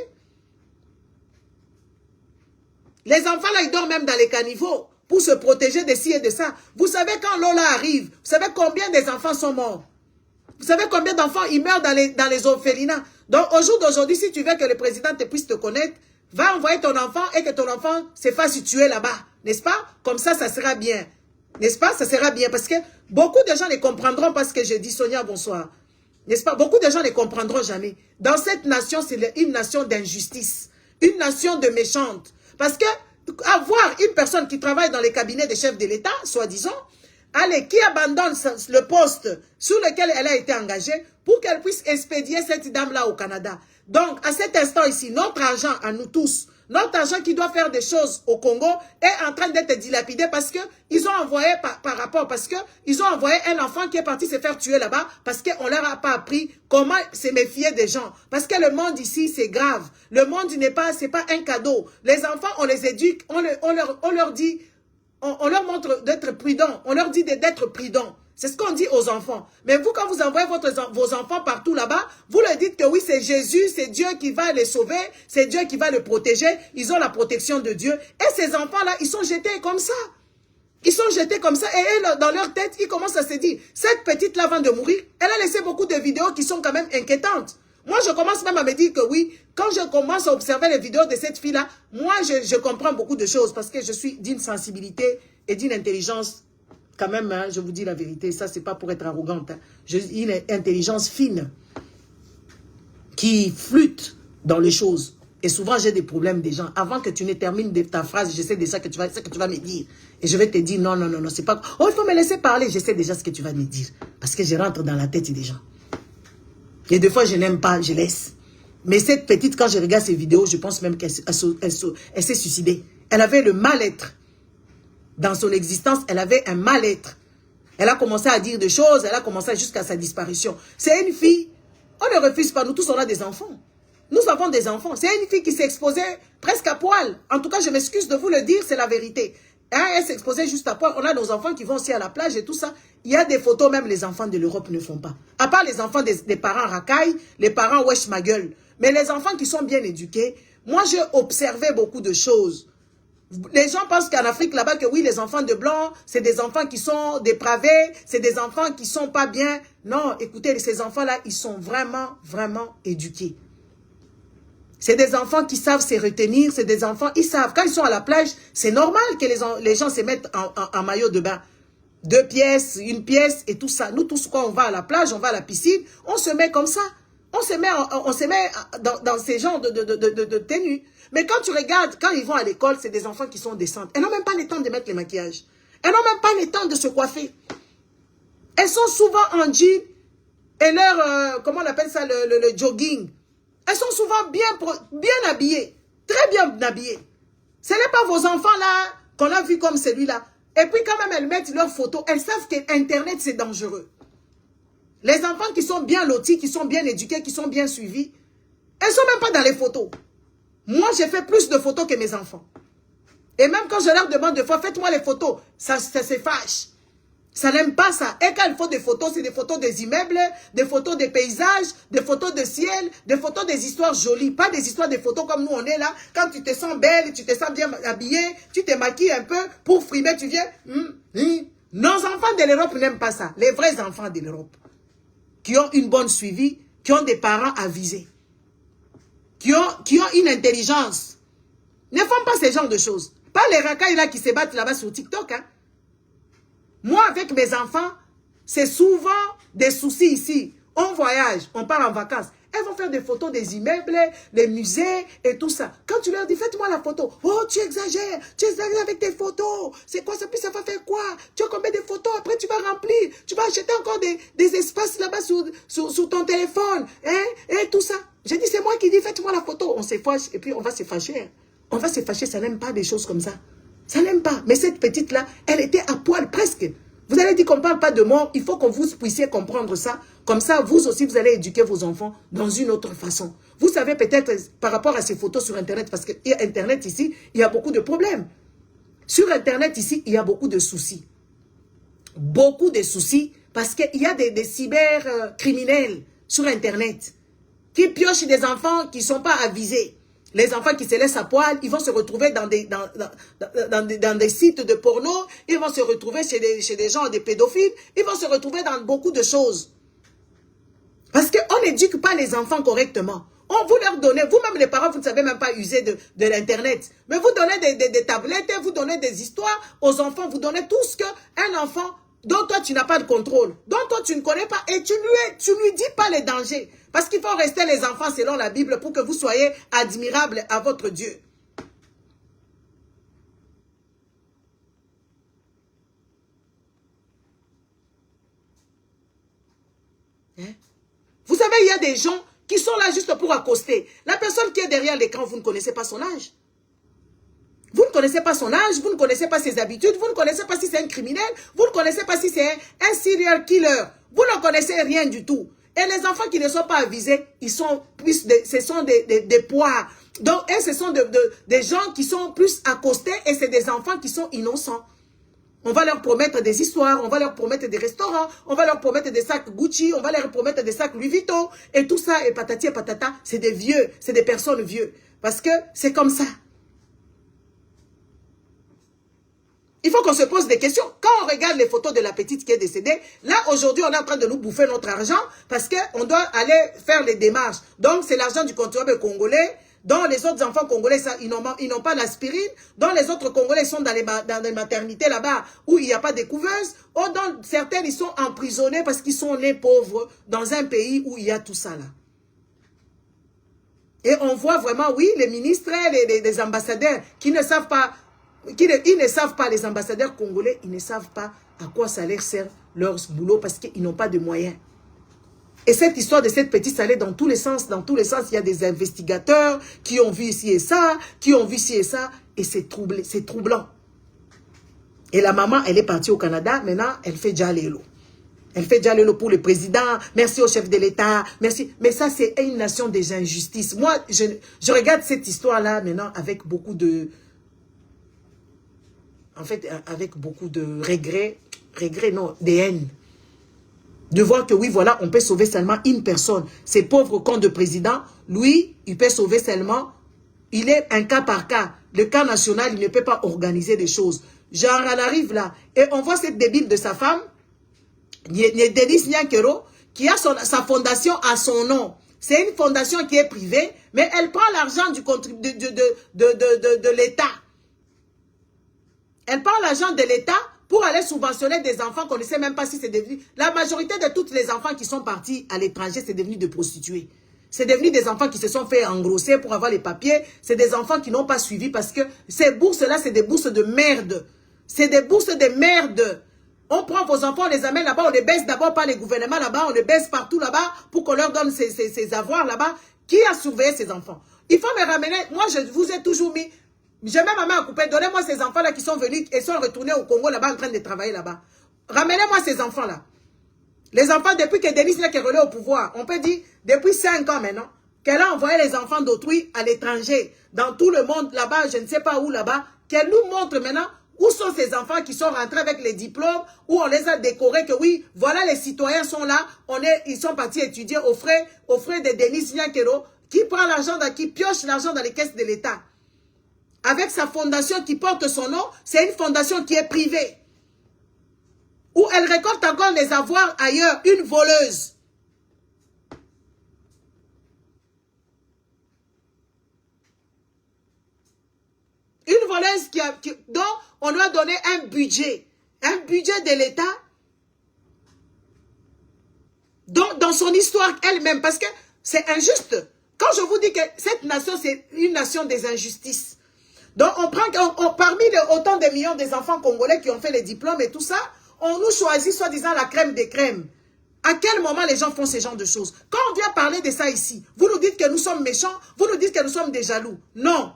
S2: Les enfants là, ils dorment même dans les caniveaux pour se protéger de ci et de ça. Vous savez quand l'eau là arrive, vous savez combien des enfants sont morts? Vous savez combien d'enfants ils meurent dans les orphelinats? Donc, au jour d'aujourd'hui, si tu veux que le président puisse te connaître, va envoyer ton enfant et que ton enfant se fasse tuer là-bas. N'est-ce pas? Comme ça, ça sera bien. N'est-ce pas? Ça sera bien. Parce que beaucoup de gens ne comprendront pas ce que je dis. Sonia, bonsoir. N'est-ce pas? Beaucoup de gens ne comprendront jamais. Dans cette nation, c'est une nation d'injustice. Une nation de méchante. Parce que avoir une personne qui travaille dans les cabinets des chefs de l'État, soi-disant, allez, qui abandonne le poste sur lequel elle a été engagée pour qu'elle puisse expédier cette dame-là au Canada. Donc, à cet instant ici, notre argent à nous tous, notre argent qui doit faire des choses au Congo est en train d'être dilapidé parce qu'ils ont envoyé parce qu'ils ont envoyé un enfant qui est parti se faire tuer là-bas parce qu'on leur a pas appris comment se méfier des gens. Parce que le monde ici, c'est grave. Le monde c'est pas un cadeau. Les enfants, on les éduque, on leur dit... On leur montre d'être prudents. On leur dit d'être prudents. C'est ce qu'on dit aux enfants. Mais vous, quand vous envoyez vos enfants partout là-bas, vous leur dites que oui, c'est Jésus, c'est Dieu qui va les sauver, c'est Dieu qui va les protéger. Ils ont la protection de Dieu. Et ces enfants-là, ils sont jetés comme ça. Ils sont jetés comme ça et eux, dans leur tête, ils commencent à se dire, cette petite-là, avant de mourir, elle a laissé beaucoup de vidéos qui sont quand même inquiétantes. Moi, je commence même à me dire que oui, quand je commence à observer les vidéos de cette fille-là, moi, je comprends beaucoup de choses parce que je suis d'une sensibilité et d'une intelligence, quand même, hein, je vous dis la vérité, ça, c'est pas pour être arrogante. Hein. J'ai une intelligence fine qui flûte dans les choses. Et souvent, j'ai des problèmes des gens. Avant que tu ne termines ta phrase, je sais déjà ce que tu vas me dire. Et je vais te dire, non, non, non, non, c'est pas... Oh, il faut me laisser parler. Je sais déjà ce que tu vas me dire. Parce que je rentre dans la tête des gens. Et des fois, je n'aime pas, je laisse. Mais cette petite, quand je regarde ses vidéos, je pense même qu'elle s'est suicidée. Elle avait le mal-être. Dans son existence, elle avait un mal-être. Elle a commencé à dire des choses, elle a commencé jusqu'à sa disparition. C'est une fille, on ne refuse pas, nous tous on a des enfants. Nous avons des enfants. C'est une fille qui s'est exposée presque à poil. En tout cas, je m'excuse de vous le dire, c'est la vérité. Hein, elle s'est exposée juste à poil. On a nos enfants qui vont aussi à la plage et tout ça. Il y a des photos, même les enfants de l'Europe ne font pas. À part les enfants des parents racailles, les parents wesh ma gueule. Mais les enfants qui sont bien éduqués, moi j'ai observé beaucoup de choses. Les gens pensent qu'en Afrique, là-bas, que oui, les enfants de blanc, c'est des enfants qui sont dépravés, c'est des enfants qui sont pas bien. Non, écoutez, ces enfants-là, ils sont vraiment, vraiment éduqués. C'est des enfants qui savent se retenir, c'est des enfants, ils savent. Quand ils sont à la plage, c'est normal que les gens se mettent en maillot de bain. 2 pièces, 1 pièce et tout ça. Nous tous, quand on va à la plage, on va à la piscine, on se met comme ça. On se met dans ces genres de tenues. Mais quand tu regardes, quand ils vont à l'école, c'est des enfants qui sont décentes. Elles n'ont même pas le temps de mettre le maquillage. Elles n'ont même pas le temps de se coiffer. Elles sont souvent en jean et leur, comment on appelle ça, le jogging. Elles sont souvent bien habillées. Très bien habillées. Ce n'est pas vos enfants là qu'on a vu comme celui-là. Et puis quand même elles mettent leurs photos, elles savent qu'Internet c'est dangereux. Les enfants qui sont bien lotis, qui sont bien éduqués, qui sont bien suivis, elles ne sont même pas dans les photos. Moi, j'ai fait plus de photos que mes enfants. Et même quand je leur demande de fois, faites-moi les photos, ça se fâche. Ça n'aime pas ça. Et quand il faut des photos, c'est des photos des immeubles, des photos des paysages, des photos de ciel, des photos des histoires jolies. Pas des histoires des photos comme nous on est là. Quand tu te sens belle, tu te sens bien habillée, tu te maquilles un peu pour frimer, tu viens. Nos enfants de l'Europe n'aiment pas ça. Les vrais enfants de l'Europe. Qui ont une bonne suivi, qui ont des parents avisés, qui ont une intelligence, ne font pas ce genre de choses. Pas les racailles là qui se battent là-bas sur TikTok. Hein. Moi, avec mes enfants, c'est souvent des soucis ici. On voyage, on part en vacances. Elles vont faire des photos des immeubles, les musées et tout ça. Quand tu leur dis, faites-moi la photo. Oh, tu exagères avec tes photos. C'est quoi ça? Puis ça va faire quoi? Tu as combien de photos? Après, tu vas remplir. Tu vas acheter encore des espaces là-bas sur ton téléphone. Hein? Et tout ça. J'ai dit, c'est moi qui dis, faites-moi la photo. On se fâche et puis on va se fâcher. On va se fâcher, ça n'aime pas des choses comme ça. Ça n'aime pas. Mais cette petite-là, elle était à poil presque. Vous allez dire qu'on ne parle pas de mort. Il faut que vous puissiez comprendre ça. Comme ça, vous aussi, vous allez éduquer vos enfants dans une autre façon. Vous savez peut-être par rapport à ces photos sur Internet, parce que Internet ici, il y a beaucoup de problèmes. Sur Internet ici, il y a beaucoup de soucis. Beaucoup de soucis parce qu'il y a des cybercriminels sur Internet qui piochent des enfants qui ne sont pas avisés. Les enfants qui se laissent à poil, ils vont se retrouver dans des sites de porno, ils vont se retrouver chez des gens, des pédophiles, ils vont se retrouver dans beaucoup de choses. Parce qu'on n'éduque pas les enfants correctement. Vous leur donnez, vous-même les parents, vous ne savez même pas user de l'Internet. Mais vous donnez des tablettes, vous donnez des histoires aux enfants, vous donnez tout ce qu'un enfant dont toi tu n'as pas de contrôle, dont toi tu ne connais pas, et tu lui dis pas les dangers. Parce qu'il faut rester les enfants selon la Bible pour que vous soyez admirables à votre Dieu. Hein? Vous savez, il y a des gens qui sont là juste pour accoster. La personne qui est derrière l'écran, vous ne connaissez pas son âge. Vous ne connaissez pas son âge, vous ne connaissez pas ses habitudes, vous ne connaissez pas si c'est un criminel, vous ne connaissez pas si c'est un serial killer. Vous ne connaissez rien du tout. Et les enfants qui ne sont pas avisés, ils sont plus ce sont des poires. Donc, ce sont des gens qui sont plus accostés et c'est des enfants qui sont innocents. On va leur promettre des histoires, on va leur promettre des restaurants, on va leur promettre des sacs Gucci, on va leur promettre des sacs Louis Vuitton. Et tout ça, et patati et patata, c'est des vieux, c'est des personnes vieux. Parce que c'est comme ça. Il faut qu'on se pose des questions. Quand on regarde les photos de la petite qui est décédée, là, aujourd'hui, on est en train de nous bouffer notre argent parce qu'on doit aller faire les démarches. Donc, c'est l'argent du contribuable congolais. Dans les autres enfants congolais, ça, ils n'ont pas l'aspirine. Dans les autres congolais, ils sont dans les maternités là-bas où il n'y a pas de couveuse. Ou dans certaines, ils sont emprisonnés parce qu'ils sont nés pauvres dans un pays où il y a tout ça là. Et on voit vraiment, oui, les ministres, les ambassadeurs qui ne savent pas, ils ne savent pas, les ambassadeurs congolais, ils ne savent pas à quoi ça leur sert leur boulot parce qu'ils n'ont pas de moyens. Et cette histoire de cette petite, ça allait dans tous les sens. Dans tous les sens, il y a des investigateurs qui ont vu ici et ça, qui ont vu ici et ça. Et c'est troublant. Et la maman, elle est partie au Canada. Maintenant, elle fait Djalelo. Elle fait Djalelo pour le président. Merci au chef de l'État. Merci. Mais ça, c'est une nation des injustices. Moi, je regarde cette histoire-là maintenant avec beaucoup de... En fait, avec beaucoup de regrets. Regrets, non, des haines. De voir que oui, voilà, on peut sauver seulement une personne. Ces pauvres cons de président, lui, il peut sauver seulement, il est un cas par cas. Le cas national, il ne peut pas organiser des choses. Genre, elle arrive là, et on voit cette débile de sa femme, Denis Nyankero, qui a sa fondation à son nom. C'est une fondation qui est privée, mais elle prend l'argent de l'État. Elle prend l'argent de l'État pour aller subventionner des enfants qu'on ne sait même pas si c'est devenu... La majorité de tous les enfants qui sont partis à l'étranger, c'est devenu des prostituées. C'est devenu des enfants qui se sont fait engrosser pour avoir les papiers. C'est des enfants qui n'ont pas suivi parce que ces bourses-là, c'est des bourses de merde. C'est des bourses de merde. On prend vos enfants, on les amène là-bas, on les baisse d'abord par les gouvernements là-bas, on les baisse partout là-bas pour qu'on leur donne ces avoirs là-bas. Qui a surveillé ces enfants? Il faut me ramener... Moi, je vous ai toujours mis... J'ai même ma main à couper. Donnez-moi ces enfants-là qui sont venus et sont retournés au Congo là-bas en train de travailler là-bas. Ramenez-moi ces enfants-là. Les enfants, depuis que Denis Nyankero est au pouvoir, on peut dire, depuis 5 ans maintenant, qu'elle a envoyé les enfants d'autrui à l'étranger, dans tout le monde là-bas, je ne sais pas où là-bas, qu'elle nous montre maintenant où sont ces enfants qui sont rentrés avec les diplômes, où on les a décorés, que oui, voilà les citoyens sont là, ils sont partis étudier aux frais de Denis Nyankero, qui prend l'argent, qui pioche l'argent dans les caisses de l'État. Avec sa fondation qui porte son nom, c'est une fondation qui est privée. Où elle récolte encore les avoirs ailleurs, une voleuse. Une voleuse dont on lui a donné un budget de l'État, dans son histoire elle-même, parce que c'est injuste. Quand je vous dis que cette nation, c'est une nation des injustices. Donc, parmi autant de millions des enfants congolais qui ont fait les diplômes et tout ça, on nous choisit soi-disant la crème des crèmes. À quel moment les gens font ce genre de choses? Quand on vient parler de ça ici, vous nous dites que nous sommes méchants, vous nous dites que nous sommes des jaloux. Non.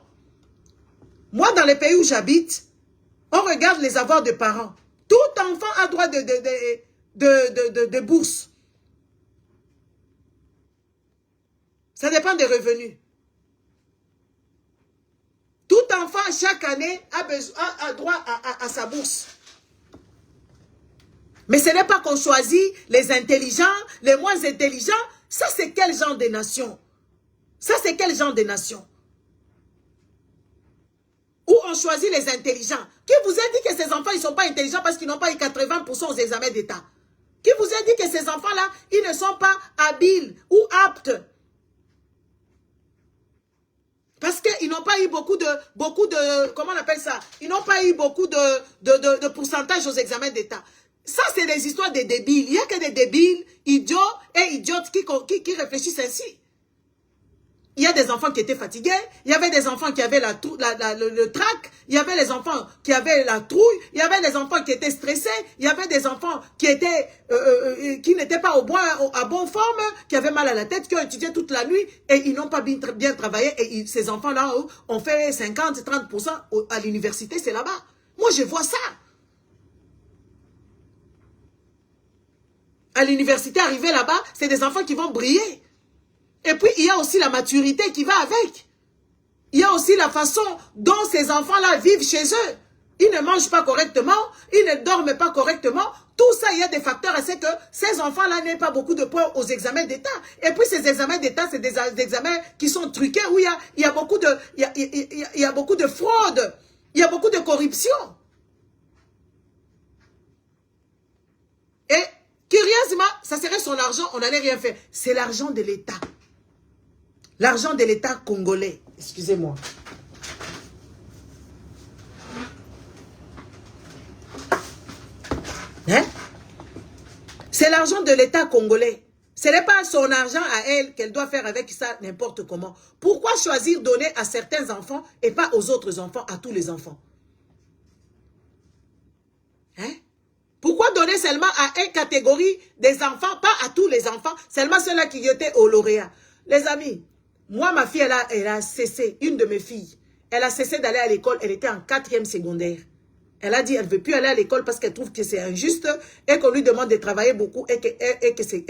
S2: Moi, dans les pays où j'habite, on regarde les avoirs de parents. Tout enfant a droit de bourse. Ça dépend des revenus. Tout enfant, chaque année, a droit à sa bourse. Mais ce n'est pas qu'on choisit les intelligents, les moins intelligents. Ça, c'est quel genre de nation? Ça, c'est quel genre de nation? Où on choisit les intelligents. Qui vous a dit que ces enfants, ils ne sont pas intelligents parce qu'ils n'ont pas eu 80% aux examens d'État? Qui vous a dit que ces enfants-là, ils ne sont pas habiles ou aptes? Parce qu'ils n'ont pas eu beaucoup de, comment on appelle ça? Ils n'ont pas eu beaucoup de pourcentage aux examens d'État. Ça, c'est des histoires de débiles. Il n'y a que des débiles, idiots et idiotes qui réfléchissent ainsi. Il y a des enfants qui étaient fatigués, il y avait des enfants qui avaient le trac, il y avait les enfants qui avaient la trouille, il y avait des enfants qui étaient stressés, il y avait des enfants qui n'étaient pas à bonne forme, qui avaient mal à la tête, qui ont étudié toute la nuit et ils n'ont pas bien travaillé. Et ces enfants-là ont fait 50-30% à l'université, c'est là-bas. Moi, je vois ça. À l'université, arrivé là-bas, c'est des enfants qui vont briller. Et puis, il y a aussi la maturité qui va avec. Il y a aussi la façon dont ces enfants-là vivent chez eux. Ils ne mangent pas correctement, ils ne dorment pas correctement. Tout ça, il y a des facteurs à ce que ces enfants-là n'aient pas beaucoup de points aux examens d'État. Et puis, ces examens d'État, c'est des examens qui sont truqués, où il y a beaucoup de fraude, il y a beaucoup de corruption. Curieusement, ça serait son argent, on n'allait rien faire. C'est l'argent de l'État. L'argent de l'État congolais. Excusez-moi. Hein? C'est l'argent de l'État congolais. Ce n'est pas son argent à elle qu'elle doit faire avec ça n'importe comment. Pourquoi choisir donner à certains enfants et pas aux autres enfants, à tous les enfants? Hein? Pourquoi donner seulement à une catégorie des enfants, pas à tous les enfants, seulement ceux-là qui étaient au lauréat? Les amis, moi, ma fille, elle a cessé, une de mes filles, elle a cessé d'aller à l'école, elle était en 4e secondaire. Elle a dit qu'elle ne veut plus aller à l'école parce qu'elle trouve que c'est injuste et qu'on lui demande de travailler beaucoup et que c'est...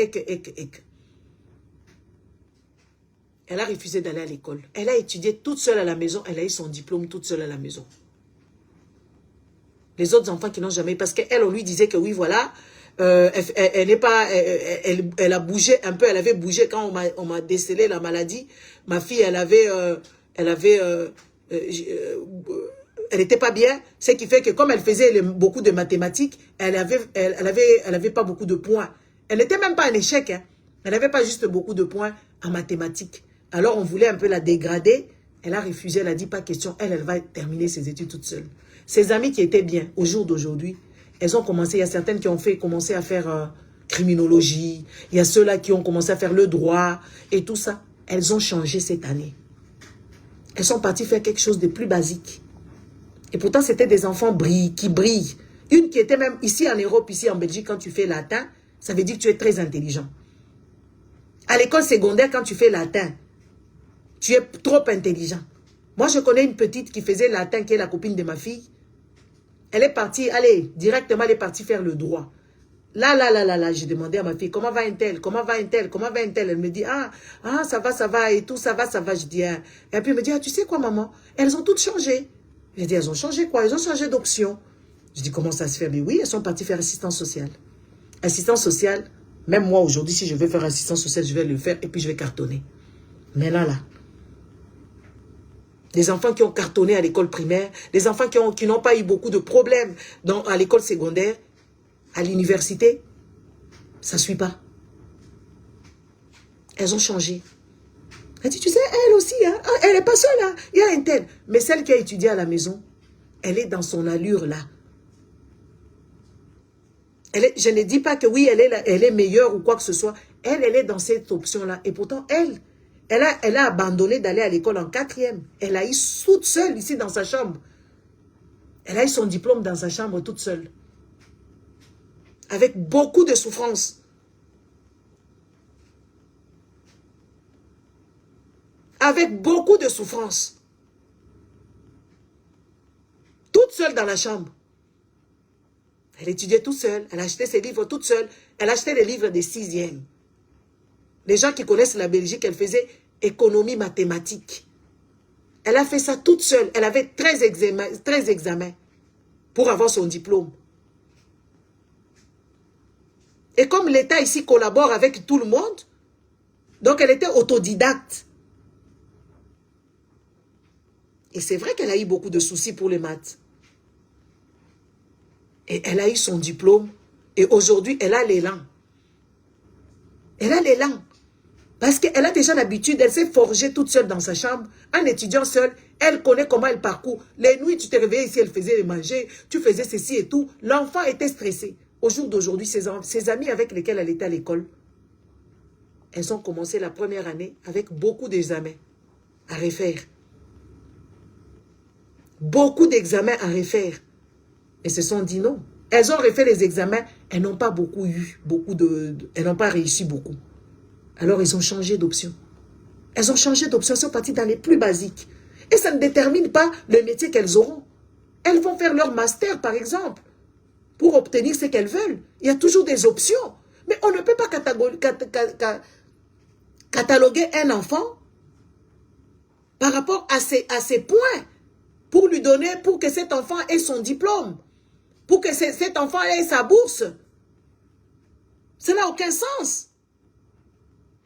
S2: Elle a refusé d'aller à l'école. Elle a étudié toute seule à la maison, elle a eu son diplôme toute seule à la maison. Les autres enfants qui n'ont jamais... Parce qu'elle, on lui disait que oui, voilà, elle n'est pas... Elle a bougé un peu, elle avait bougé quand on m'a décelé la maladie. Ma fille, elle n'était pas bien, ce qui fait que comme elle faisait beaucoup de mathématiques, elle avait pas beaucoup de points. Elle n'était même pas un échec, hein. Elle n'avait pas juste beaucoup de points en mathématiques. Alors on voulait un peu la dégrader. Elle a refusé, elle a dit pas question. Elle va terminer ses études toute seule. Ses amies qui étaient bien, au jour d'aujourd'hui, elles ont commencé, il y a certaines qui ont commencé à faire criminologie, il y a ceux-là qui ont commencé à faire le droit et tout ça. Elles ont changé cette année. Elles sont parties faire quelque chose de plus basique. Et pourtant, c'était des enfants qui brillent. Une qui était même ici en Europe, ici en Belgique, quand tu fais latin, ça veut dire que tu es très intelligent. À l'école secondaire, quand tu fais latin, tu es trop intelligent. Moi, je connais une petite qui faisait latin, qui est la copine de ma fille. Elle est partie, allez, directement, elle est partie faire le droit. Là, j'ai demandé à ma fille, comment va un-tel, comment va un-tel, comment va un-tel. Elle me dit, ça va, et tout, ça va. Je dis, ah. Et puis elle me dit, tu sais quoi, maman, elles ont toutes changé. J'ai dit, elles ont changé quoi? Elles ont changé d'option. Je dis, comment ça se fait? Mais oui, elles sont parties faire assistance sociale. Assistance sociale, même moi aujourd'hui, si je veux faire assistance sociale, je vais le faire et puis je vais cartonner. Mais là. Les enfants qui ont cartonné à l'école primaire, les enfants qui n'ont pas eu beaucoup de problèmes à l'école secondaire, à l'université, ça ne suit pas. Elles ont changé. Elle dit, tu sais, elle aussi, hein, elle n'est pas seule, hein, il y a une telle. Mais celle qui a étudié à la maison, elle est dans son allure là. Je ne dis pas que oui, elle est meilleure ou quoi que ce soit. Elle est dans cette option-là. Et pourtant, elle a abandonné d'aller à l'école en 4e. Elle a eu toute seule ici dans sa chambre. Elle a eu son diplôme dans sa chambre toute seule. Avec beaucoup de souffrance. Avec beaucoup de souffrance. Toute seule dans la chambre. Elle étudiait toute seule. Elle achetait ses livres toute seule. Elle achetait les livres des 6e. Les gens qui connaissent la Belgique, elle faisait économie mathématique. Elle a fait ça toute seule. Elle avait 13 examens pour avoir son diplôme. Et comme l'État ici collabore avec tout le monde, donc elle était autodidacte. Et c'est vrai qu'elle a eu beaucoup de soucis pour les maths. Et elle a eu son diplôme. Et aujourd'hui, elle a l'élan. Elle a l'élan. Parce qu'elle a déjà l'habitude, elle s'est forgée toute seule dans sa chambre, en étudiant seule. Elle connaît comment elle parcourt. Les nuits, tu te réveillais ici, elle faisait manger, tu faisais ceci et tout. L'enfant était stressé. Au jour d'aujourd'hui, ses amis avec lesquels elle était à l'école, elles ont commencé la première année avec beaucoup d'examens à refaire. Beaucoup d'examens à refaire. Et se sont dit non. Elles ont refait les examens, elles n'ont pas beaucoup eu, elles n'ont pas réussi beaucoup. Alors elles ont changé d'option. Elles ont changé d'option, elles sont parties dans les plus basiques. Et ça ne détermine pas le métier qu'elles auront. Elles vont faire leur master, par exemple, pour obtenir ce qu'elles veulent. Il y a toujours des options. Mais on ne peut pas cataloguer un enfant par rapport à ses points pour lui donner, pour que cet enfant ait son diplôme, pour que cet enfant ait sa bourse. Ça n'a aucun sens.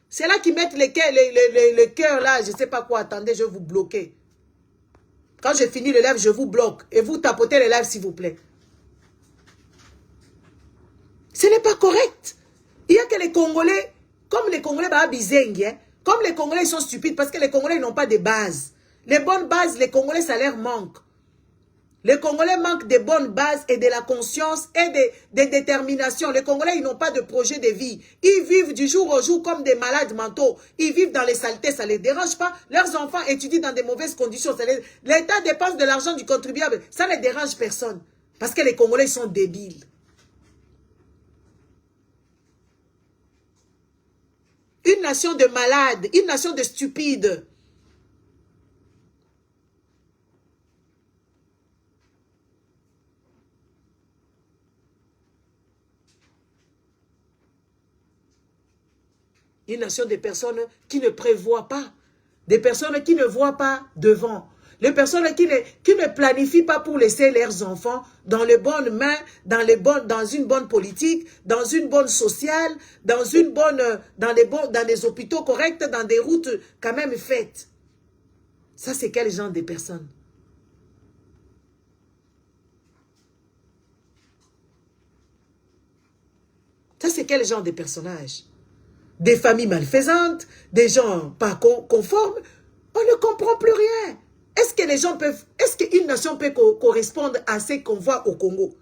S2: C'est là qu'ils mettent le cœur là, je ne sais pas quoi. Attendez, je vais vous bloquer. Quand je finis le live, je vous bloque. Et vous tapotez le live, s'il vous plaît. Ce n'est pas correct. Il y a que les Congolais, comme les Congolais, hein, comme les Congolais ils sont stupides, parce que les Congolais n'ont pas de base. Les bonnes bases, les Congolais, ça leur manque. Les Congolais manquent de bonnes bases et de la conscience et de détermination. Les Congolais, ils n'ont pas de projet de vie. Ils vivent du jour au jour comme des malades mentaux. Ils vivent dans les saletés, ça ne les dérange pas. Leurs enfants étudient dans des mauvaises conditions. L'État dépense de l'argent du contribuable. Ça ne dérange personne. Parce que les Congolais, ils sont débiles. Une nation de malades, une nation de stupides. Une nation de personnes qui ne prévoient pas. Des personnes qui ne voient pas devant. Les personnes qui ne planifient pas pour laisser leurs enfants dans les bonnes mains, dans une bonne politique, dans une bonne sociale, dans des hôpitaux corrects, dans des routes quand même faites. Ça, c'est quel genre de personnes? Ça, c'est quel genre de personnages? Des familles malfaisantes, des gens pas conformes. On ne comprend plus rien. Est-ce que les gens peuvent, est-ce qu'une nation peut correspondre à ce qu'on voit au Congo?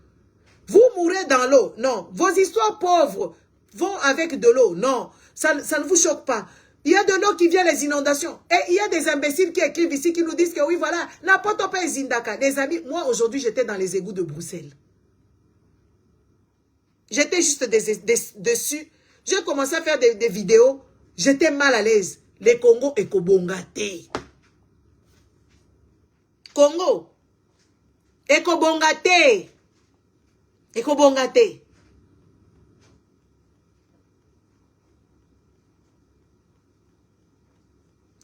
S2: Vous mourrez dans l'eau? Non. Vos histoires pauvres vont avec de l'eau? Non. Ça ne vous choque pas. Il y a de l'eau qui vient, les inondations. Et il y a des imbéciles qui écrivent ici, qui nous disent que oui, voilà, n'importe pas Zindaka. Des amis, moi aujourd'hui, j'étais dans les égouts de Bruxelles. J'étais juste dessus. J'ai commencé à faire des vidéos. J'étais mal à l'aise. Les Congo et Kobongate. Congo. Et Kobongate. Et Kobongate.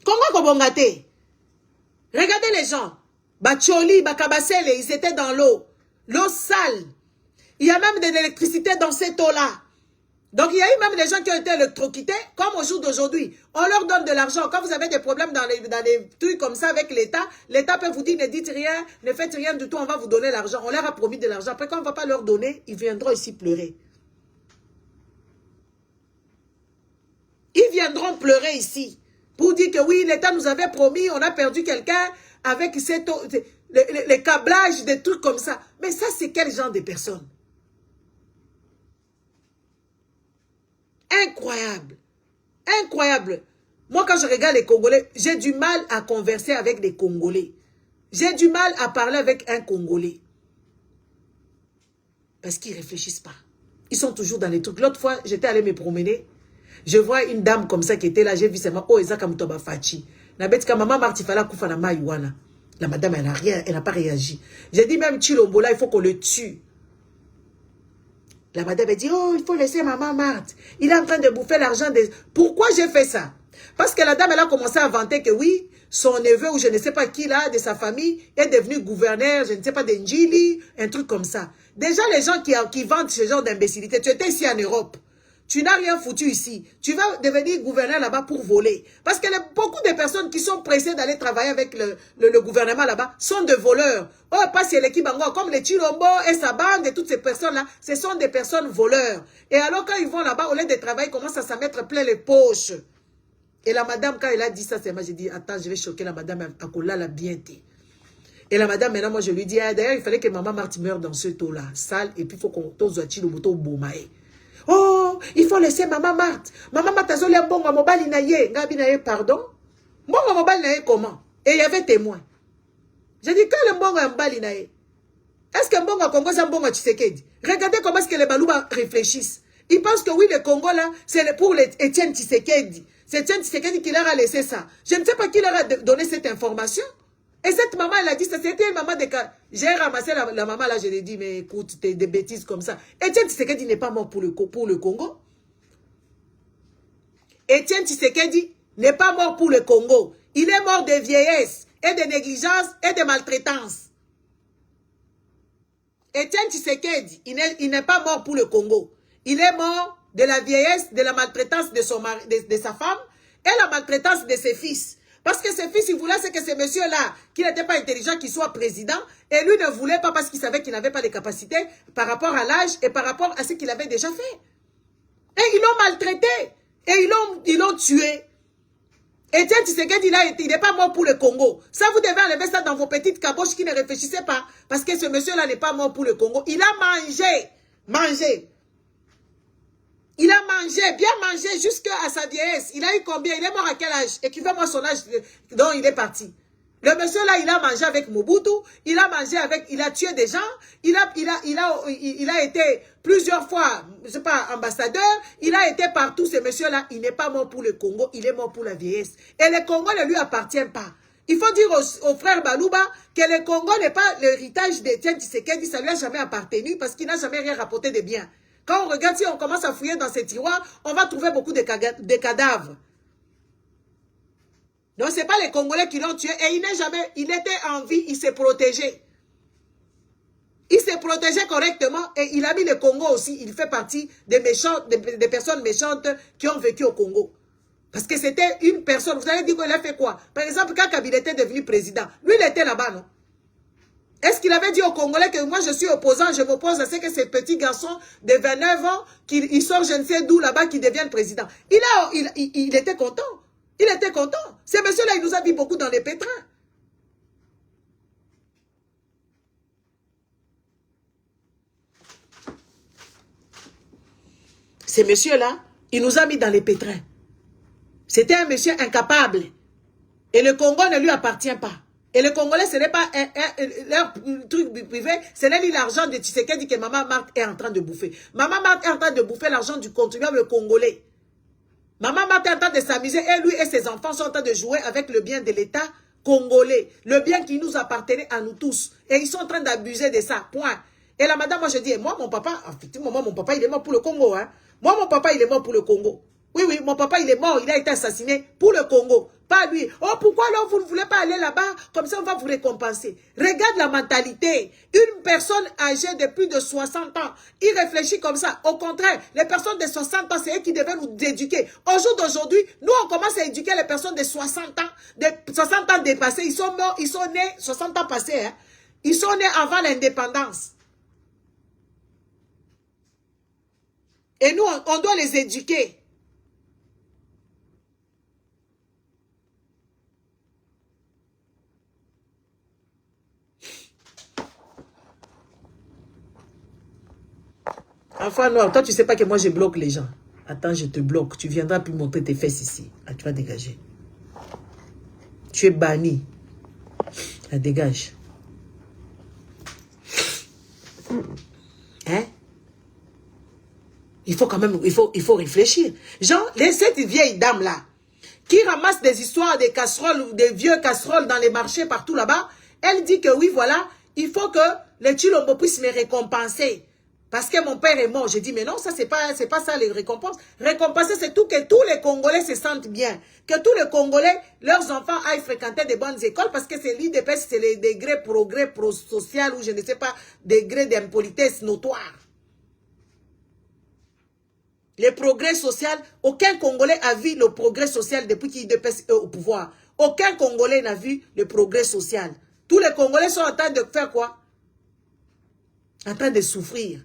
S2: Congo Kobongate. Regardez les gens. Bacholi, Bakabasele, ils étaient dans l'eau. L'eau sale. Il y a même de l'électricité dans cette eau-là. Donc, il y a eu même des gens qui ont été électrocutés, comme au jour d'aujourd'hui. On leur donne de l'argent. Quand vous avez des problèmes dans les trucs comme ça avec l'État, l'État peut vous dire, ne dites rien, ne faites rien du tout, on va vous donner l'argent. On leur a promis de l'argent. Après, quand on ne va pas leur donner, ils viendront ici pleurer. Ils viendront pleurer ici. Pour dire que oui, l'État nous avait promis, on a perdu quelqu'un avec les câblages, des trucs comme ça. Mais ça, c'est quel genre de personnes? Incroyable. Incroyable. Moi, quand je regarde les Congolais, j'ai du mal à converser avec des Congolais. J'ai du mal à parler avec un Congolais. Parce qu'ils ne réfléchissent pas. Ils sont toujours dans les trucs. L'autre fois, j'étais allé me promener. Je vois une dame comme ça qui était là. J'ai vu ça. Oh, Ezaka Mutoba Fachi. Nabetika, maman Martifala Koufana Mayouana. La madame, elle n'a rien. Elle n'a pas réagi. J'ai dit, même Chilombola, il faut qu'on le tue. La madame a dit, oh, il faut laisser maman Marthe. Il est en train de bouffer l'argent des... Pourquoi j'ai fait ça? Parce que la dame, elle a commencé à vanter que oui, son neveu ou je ne sais pas qui là, de sa famille, est devenu gouverneur, je ne sais pas, d'Njili, un truc comme ça. Déjà, les gens qui vantent ce genre d'imbécilité, tu étais ici en Europe. Tu n'as rien foutu ici. Tu vas devenir gouverneur là-bas pour voler. Parce que beaucoup de personnes qui sont pressées d'aller travailler avec le gouvernement là-bas sont des voleurs. Oh, pas si l'équipe comme les Chilombo et sa bande et toutes ces personnes-là, ce sont des personnes voleurs. Et alors quand ils vont là-bas, au lieu de travailler, ils commencent à s'en mettre plein les poches. Et la madame, quand elle a dit ça, c'est moi, j'ai dit, attends, je vais choquer la madame à Kola la bienté. Et la madame, maintenant, moi, je lui dis, ah, d'ailleurs, il fallait que maman Marthe meure dans ce taux-là, sale, et puis il faut qu'on t'ose Chilombo Bomae. Oh, il faut laisser maman Marthe. Maman Marthe, elle a un bon mobile naye. Ngabi naye, pardon. Bon mobile naye comment? Et il y avait témoin. J'ai dit, quel est bon mobile naye? Est-ce que bon Congo, c'est un bon Tshisekedi? Regardez comment est-ce que les Balouba réfléchissent. Ils pensent que oui, le Congo là, c'est pour Etienne Tshisekedi. C'est Etienne Tshisekedi qui leur a laissé ça. Je ne sais pas qui leur a donné cette information. Et cette maman, elle a dit ça. C'était une maman de... J'ai ramassé la maman là, je lui ai dit, mais écoute, t'es des bêtises comme ça. Etienne Tshisekedi n'est pas mort pour le Congo. Etienne Tshisekedi n'est pas mort pour le Congo. Il est mort de vieillesse et de négligence et de maltraitance. Etienne Tshisekedi, il n'est pas mort pour le Congo. Il est mort de la vieillesse, de la maltraitance de son mari, de sa femme et la maltraitance de ses fils. Parce que ses fils, il voulait que ce monsieur-là, qui n'était pas intelligent, qu'il soit président, et lui ne voulait pas parce qu'il savait qu'il n'avait pas les capacités par rapport à l'âge et par rapport à ce qu'il avait déjà fait. Et ils l'ont maltraité. Et ils l'ont tué. Et tiens, Tshisekedi, il n'est pas mort pour le Congo. Ça, vous devez enlever ça dans vos petites caboches qui ne réfléchissaient pas. Parce que ce monsieur-là n'est pas mort pour le Congo. Il a mangé. Mangé. Il a mangé, bien mangé jusqu'à sa vieillesse. Il a eu combien? Il est mort à quel âge? Écrivez-moi son âge dont il est parti. Le monsieur là, il a mangé avec Mobutu, il a mangé avec, il a tué des gens, il a été plusieurs fois, je sais pas, ambassadeur, il a été partout, ce monsieur là, il n'est pas mort pour le Congo, il est mort pour la vieillesse. Et le Congo ne lui appartient pas. Il faut dire au frère Balouba que le Congo n'est pas l'héritage d'Étienne Tshisekedi, ça lui a jamais appartenu parce qu'il n'a jamais rien rapporté de bien. Quand on regarde, si on commence à fouiller dans ces tiroirs, on va trouver beaucoup de cadavres. Donc, ce n'est pas les Congolais qui l'ont tué. Et il était en vie, il s'est protégé. Il s'est protégé correctement et il a mis le Congo aussi. Il fait partie des personnes méchantes qui ont vécu au Congo. Parce que c'était une personne, vous allez dire qu'il a fait quoi? Par exemple, quand Kabila était devenu président, lui, il était là-bas, non? Est-ce qu'il avait dit aux Congolais que moi, je suis opposant, je m'oppose à ce que ces petits garçons de 29 ans, ils sortent je ne sais d'où là-bas, qui deviennent président? Il était content. Il était content. Ce monsieur-là, il nous a mis beaucoup dans les pétrins. Ce monsieur-là, il nous a mis dans les pétrins. C'était un monsieur incapable. Et le Congo ne lui appartient pas. Et le Congolais, ce n'est pas leur truc privé, ce n'est ni l'argent de Tshisekedi que Maman Marthe est en train de bouffer. Maman Marthe est en train de bouffer l'argent du contribuable congolais. Maman Marthe est en train de s'amuser et lui et ses enfants sont en train de jouer avec le bien de l'État congolais. Le bien qui nous appartenait à nous tous. Et ils sont en train d'abuser de ça. Point. Et la madame, moi je dis, moi mon papa, effectivement, moi mon papa il est mort pour le Congo. Hein. Moi mon papa il est mort pour le Congo. Oui, oui, mon papa il est mort, il a été assassiné pour le Congo. Pas lui. Oh, pourquoi alors vous ne voulez pas aller là-bas? Comme ça on va vous récompenser. Regarde la mentalité. Une personne âgée de plus de 60 ans, il réfléchit comme ça. Au contraire, les personnes de 60 ans, c'est eux qui devaient nous éduquer. Au jour d'aujourd'hui, nous on commence à éduquer les personnes de 60 ans, de 60 ans dépassés. Ils sont morts, ils sont nés, 60 ans passés. Hein. Ils sont nés avant l'indépendance. Et nous, on doit les éduquer. Enfin, non, toi, tu sais pas que moi, je bloque les gens. Attends, je te bloque. Tu viendras plus montrer tes fesses ici. Ah, tu vas dégager. Tu es banni. Ah, dégage. Hein? Il faut quand même, il faut réfléchir. Genre, cette vieille dame-là, qui ramasse des histoires des casseroles ou des vieux casseroles dans les marchés partout là-bas, elle dit que oui, voilà, il faut que les Tshilombo puissent me récompenser. Parce que mon père est mort. J'ai dit, mais non, ça, c'est pas ça les récompenses. Récompenser, c'est tout que tous les Congolais se sentent bien. Que tous les Congolais, leurs enfants aillent fréquenter des bonnes écoles parce que c'est l'IDPS, c'est les degrés progrès pro-social ou je ne sais pas, degrés d'impolitesse notoire. Les progrès sociaux, aucun Congolais a vu le progrès social depuis qu'il est au pouvoir. Aucun Congolais n'a vu le progrès social. Tous les Congolais sont en train de faire quoi? En train de souffrir.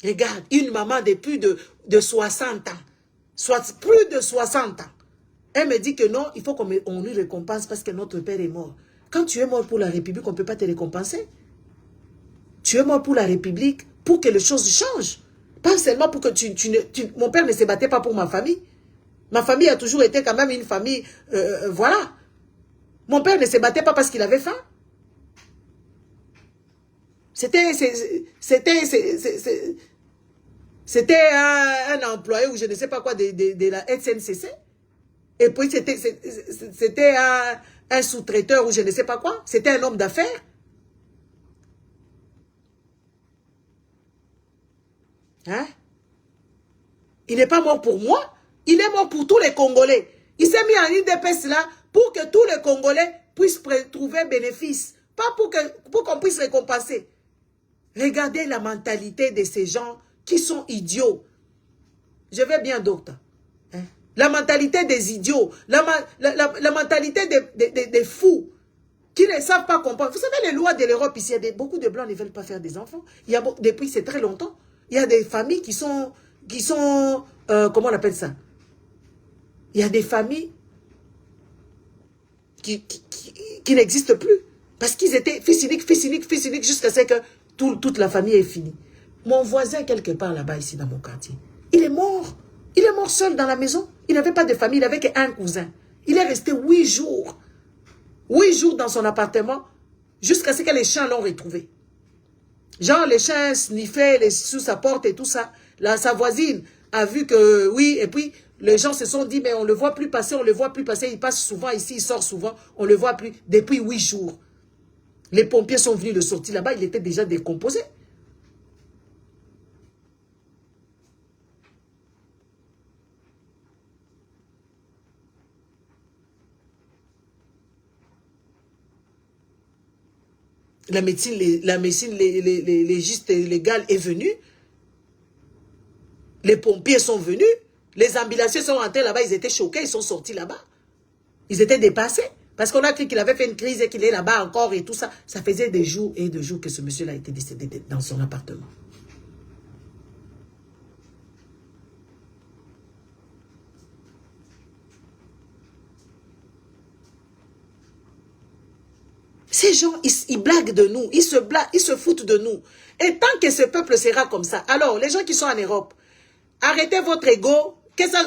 S2: Regarde, une maman de plus de 60 ans, soit plus de 60 ans, elle me dit que non, il faut qu'on lui récompense parce que notre père est mort. Quand tu es mort pour la République, on ne peut pas te récompenser. Tu es mort pour la République, pour que les choses changent. Pas seulement pour que mon père ne se battait pas pour ma famille. Ma famille a toujours été quand même une famille, voilà. Mon père ne se battait pas parce qu'il avait faim. C'était un employé ou je ne sais pas quoi de la SNCC. Et puis c'était un sous-traiteur ou je ne sais pas quoi. C'était un homme d'affaires. Hein? Il n'est pas mort pour moi. Il est mort pour tous les Congolais. Il s'est mis en IDPS là pour que tous les Congolais puissent trouver bénéfice. Pas pour qu'on puisse récompenser. Regardez la mentalité de ces gens qui sont idiots. Je vais bien, docteur. Hein? La mentalité des idiots. La mentalité des fous. qui ne savent pas comprendre. Vous savez, les lois de l'Europe, ici, beaucoup de Blancs ne veulent pas faire des enfants. Il y a, depuis c'est très longtemps, il y a des familles qui sont comment on appelle ça? Il y a des familles qui n'existent plus. Parce qu'ils étaient fils unique, jusqu'à ce que toute la famille est finie. Mon voisin, quelque part là-bas, ici, dans mon quartier, il est mort. Il est mort seul dans la maison. Il n'avait pas de famille, il n'avait qu'un cousin. Il est resté 8 jours. 8 jours dans son appartement, jusqu'à ce que les chiens l'ont retrouvé. Genre, les chiens sniffaient sous sa porte et tout ça. Là, sa voisine a vu que, oui, et puis, les gens se sont dit, mais on ne le voit plus passer, il passe souvent ici, il sort souvent, on ne le voit plus, depuis 8 jours. Les pompiers sont venus le sortir là-bas, il était déjà décomposé. La médecine légiste et légale est venue. Les pompiers sont venus. Les ambulanciers sont rentrés là-bas. Ils étaient choqués. Ils sont sortis là-bas. Ils étaient dépassés. Parce qu'on a cru qu'il avait fait une crise et qu'il est là-bas encore et tout ça. Ça faisait des jours et des jours que ce monsieur-là était décédé dans son appartement. Ces gens, ils blaguent de nous, ils se foutent de nous. Et tant que ce peuple sera comme ça, alors les gens qui sont en Europe, arrêtez votre ego.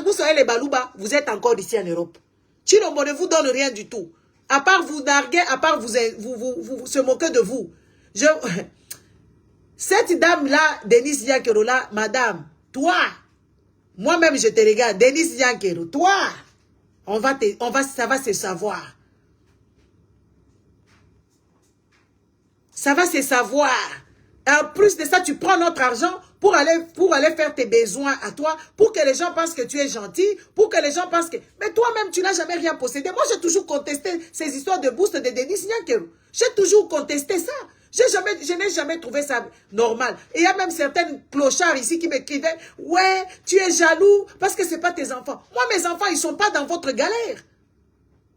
S2: Vous soyez les balouba, vous êtes encore ici en Europe. Chilombo ne vous donne rien du tout. À part vous narguer, à part vous se moquer de vous. Cette dame-là, Denise Yankero là, madame, toi, moi-même je te regarde, Denise Yankero, toi, ça va se savoir. Ça va se savoir. En plus de ça, tu prends notre argent pour aller faire tes besoins à toi, pour que les gens pensent que tu es gentil, pour que les gens pensent que... Mais toi-même, tu n'as jamais rien possédé. Moi, j'ai toujours contesté ces histoires de bourse de Denis Nyankeru. J'ai toujours contesté ça. Je n'ai jamais trouvé ça normal. Et il y a même certains clochards ici qui m'écrivaient, ouais, tu es jaloux parce que ce n'est pas tes enfants. Moi, mes enfants, ils ne sont pas dans votre galère.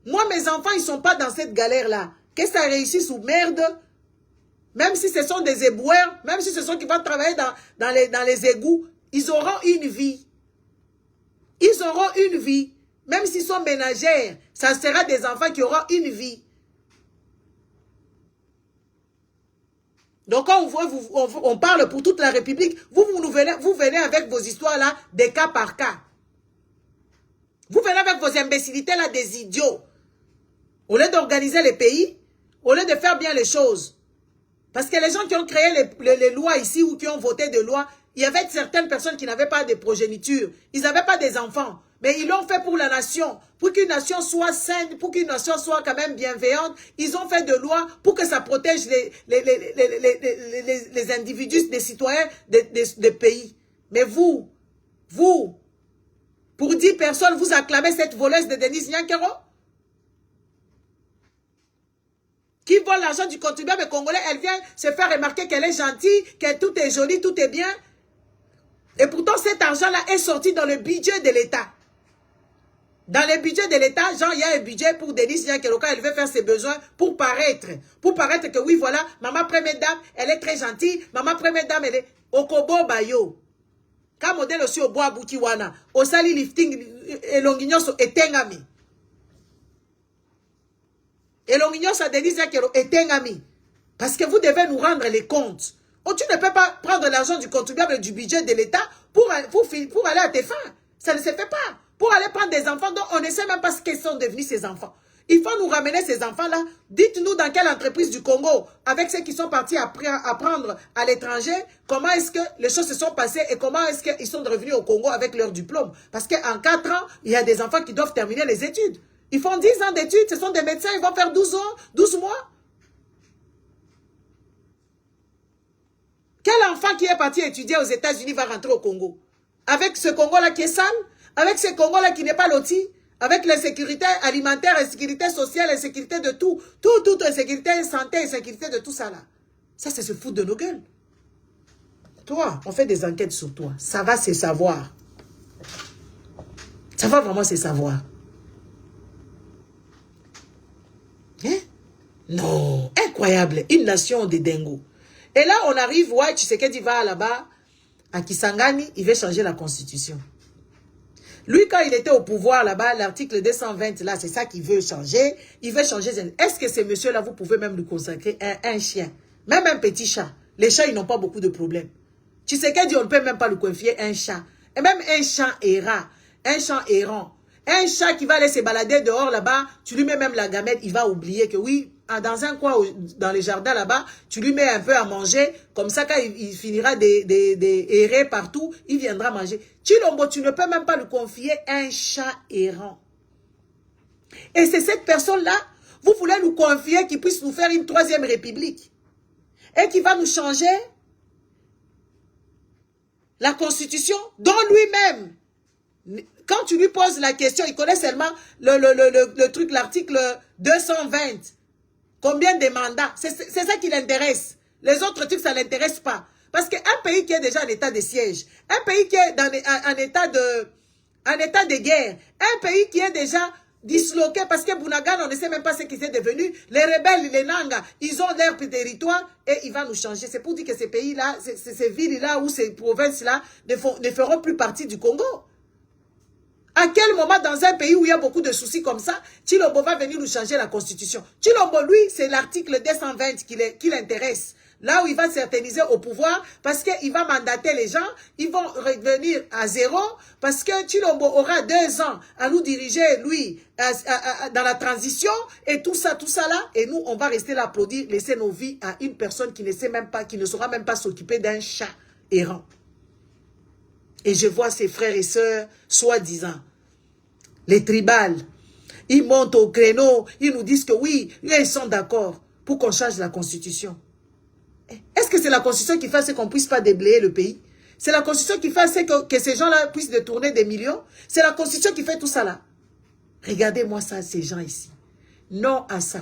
S2: Moi, mes enfants, ils ne sont pas dans cette galère-là. Que ça réussisse ou merde. Même si ce sont des éboueurs, même si ce sont qui vont travailler dans les égouts, ils auront une vie. Ils auront une vie. Même s'ils sont ménagères, ça sera des enfants qui auront une vie. Donc quand on parle pour toute la République, vous venez avec vos histoires là, des cas par cas. Vous venez avec vos imbécilités là, des idiots. Au lieu d'organiser les pays, au lieu de faire bien les choses. Parce que les gens qui ont créé les lois ici ou qui ont voté des lois, il y avait certaines personnes qui n'avaient pas de progéniture. Ils n'avaient pas des enfants. Mais ils l'ont fait pour la nation. Pour qu'une nation soit saine, pour qu'une nation soit quand même bienveillante. Ils ont fait des lois pour que ça protège les individus, les citoyens des pays. Mais vous, pour 10 personnes, vous acclamez cette voleuse de Denise Nyankero qui vole l'argent du contribuable congolais, elle vient se faire remarquer qu'elle est gentille, que tout est joli, tout est bien. Et pourtant, cet argent-là est sorti dans le budget de l'État. Dans le budget de l'État, genre, il y a un budget pour Denise Nyankero quand elle veut faire ses besoins pour paraître. Pour paraître que oui, voilà, maman première dame, elle est très gentille. Maman première dame, elle est Okobo Bayo. Quand modèle aussi au bois Boutiwana, au sali lifting, et l'ongignon est tengami. Et l'ongignon sa Denise Nyankero est tengami. Parce que vous devez nous rendre les comptes. Oh, tu ne peux pas prendre l'argent du contribuable du budget de l'État pour aller à tes fins. Ça ne se fait pas. Pour aller prendre des enfants dont on ne sait même pas ce qu'ils sont devenus ces enfants. Il faut nous ramener ces enfants-là. Dites-nous dans quelle entreprise du Congo, avec ceux qui sont partis apprendre à l'étranger, comment est-ce que les choses se sont passées et comment est-ce qu'ils sont revenus au Congo avec leur diplôme. Parce qu'en 4 ans, il y a des enfants qui doivent terminer les études. Ils font 10 ans d'études, ce sont des médecins, ils vont faire 12 ans, 12 mois. Quel enfant qui est parti étudier aux États-Unis va rentrer au Congo? Avec ce Congo-là qui est sale? Avec ce Congo-là qui n'est pas loti? Avec l'insécurité alimentaire, l'insécurité sociale, l'insécurité de tout. Toute insécurité, santé, insécurité de tout ça là. Ça, c'est se foutre de nos gueules. Toi, on fait des enquêtes sur toi. Ça va se savoir. Ça va vraiment se savoir. Hein? Non, incroyable. Une nation de dingo. Et là, on arrive, ouais, Tshisekedi va là-bas, à Kisangani, il veut changer la constitution. Lui, quand il était au pouvoir là-bas, l'article 220, là, c'est ça qu'il veut changer. Il veut changer. Est-ce que ces messieurs-là, vous pouvez même lui consacrer un chien, même un petit chat? Les chats, ils n'ont pas beaucoup de problèmes. Tshisekedi, on ne peut même pas lui confier un chat. Et même un chat errant, un chat errant. Un chat qui va aller se balader dehors là-bas, tu lui mets même la gamelle, il va oublier que oui, dans un coin, dans les jardins là-bas, tu lui mets un peu à manger, comme ça quand il finira d'errer partout, il viendra manger. Tshilombo, tu ne peux même pas lui confier un chat errant. Et c'est cette personne-là, vous voulez nous confier qu'il puisse nous faire une troisième république et qui va nous changer la constitution dont lui-même, quand tu lui poses la question, il connaît seulement le truc, l'article 220. Combien de mandats? C'est ça qui l'intéresse. Les autres trucs, ça ne l'intéresse pas. Parce qu'un pays qui est déjà en état de siège, un pays qui est en état de guerre, un pays qui est déjà disloqué, parce que Bounagan, on ne sait même pas ce qu'ils sont devenus. Les rebelles, les Nanga, ils ont leur territoire et il va nous changer. C'est pour dire que ces pays-là, ces villes-là ou ces provinces-là ne feront plus partie du Congo. À quel moment, dans un pays où il y a beaucoup de soucis comme ça, Tshilombo va venir nous changer la constitution? Tshilombo, lui, c'est l'article 220 qui l'intéresse. Là où il va s'éterniser au pouvoir, parce qu'il va mandater les gens, ils vont revenir à zéro, parce que Tshilombo aura 2 ans à nous diriger, lui, dans la transition, et tout ça là, et nous, on va rester là applaudir, laisser nos vies à une personne qui ne sait même pas, qui ne saura même pas s'occuper d'un chat errant. Et je vois ses frères et sœurs, soi-disant, les tribales, ils montent au créneau, ils nous disent que oui, ils sont d'accord pour qu'on change la constitution. Est-ce que c'est la constitution qui fait ce qu'on ne puisse pas déblayer le pays? C'est la constitution qui fait ce que ces gens-là puissent détourner des millions? C'est la constitution qui fait tout ça là? Regardez-moi ça, ces gens ici. Non à ça.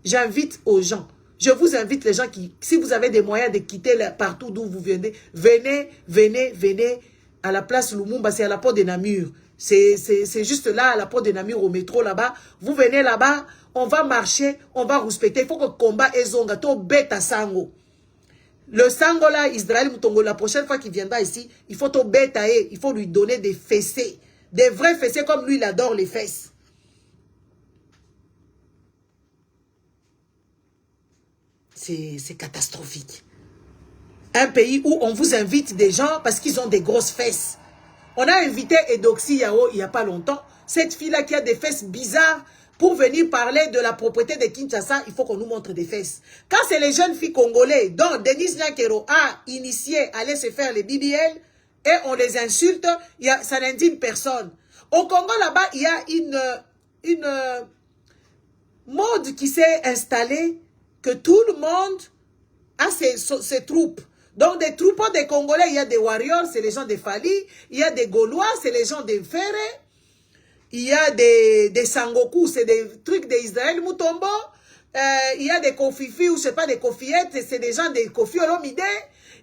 S2: J'invite aux gens. Je vous invite les gens qui, si vous avez des moyens de quitter partout d'où vous venez, venez à la place Lumumba, c'est à la porte de Namur. C'est juste là, à la porte de Namur, au métro là-bas. Vous venez là-bas, on va marcher, on va respecter. Il faut que le combat est zonga, to beta sango. Le sango là, Israël Moutongo, la prochaine fois qu'il viendra ici, il faut to beta, il faut lui donner des fessées. Des vrais fessées comme lui, il adore les fesses. C'est catastrophique. Un pays où on vous invite des gens parce qu'ils ont des grosses fesses. On a invité Edoxy Yao il n'y a pas longtemps. Cette fille-là qui a des fesses bizarres, pour venir parler de la propriété de Kinshasa, il faut qu'on nous montre des fesses. Quand c'est les jeunes filles congolais dont Denis Nyakero a initié à aller se faire les BBL et on les insulte, ça n'indigne personne. Au Congo là-bas, il y a une mode qui s'est installée que tout le monde a ses troupes. Donc, des troupes des Congolais, il y a des warriors, c'est les gens de Fali. Il y a des Gaulois, c'est les gens de Ferré. Il y a des Sangoku, c'est des trucs d'Israël Moutombo. Il y a des Kofifi, ou je sais pas, des Kofiettes, c'est des gens de Kofi Olomide.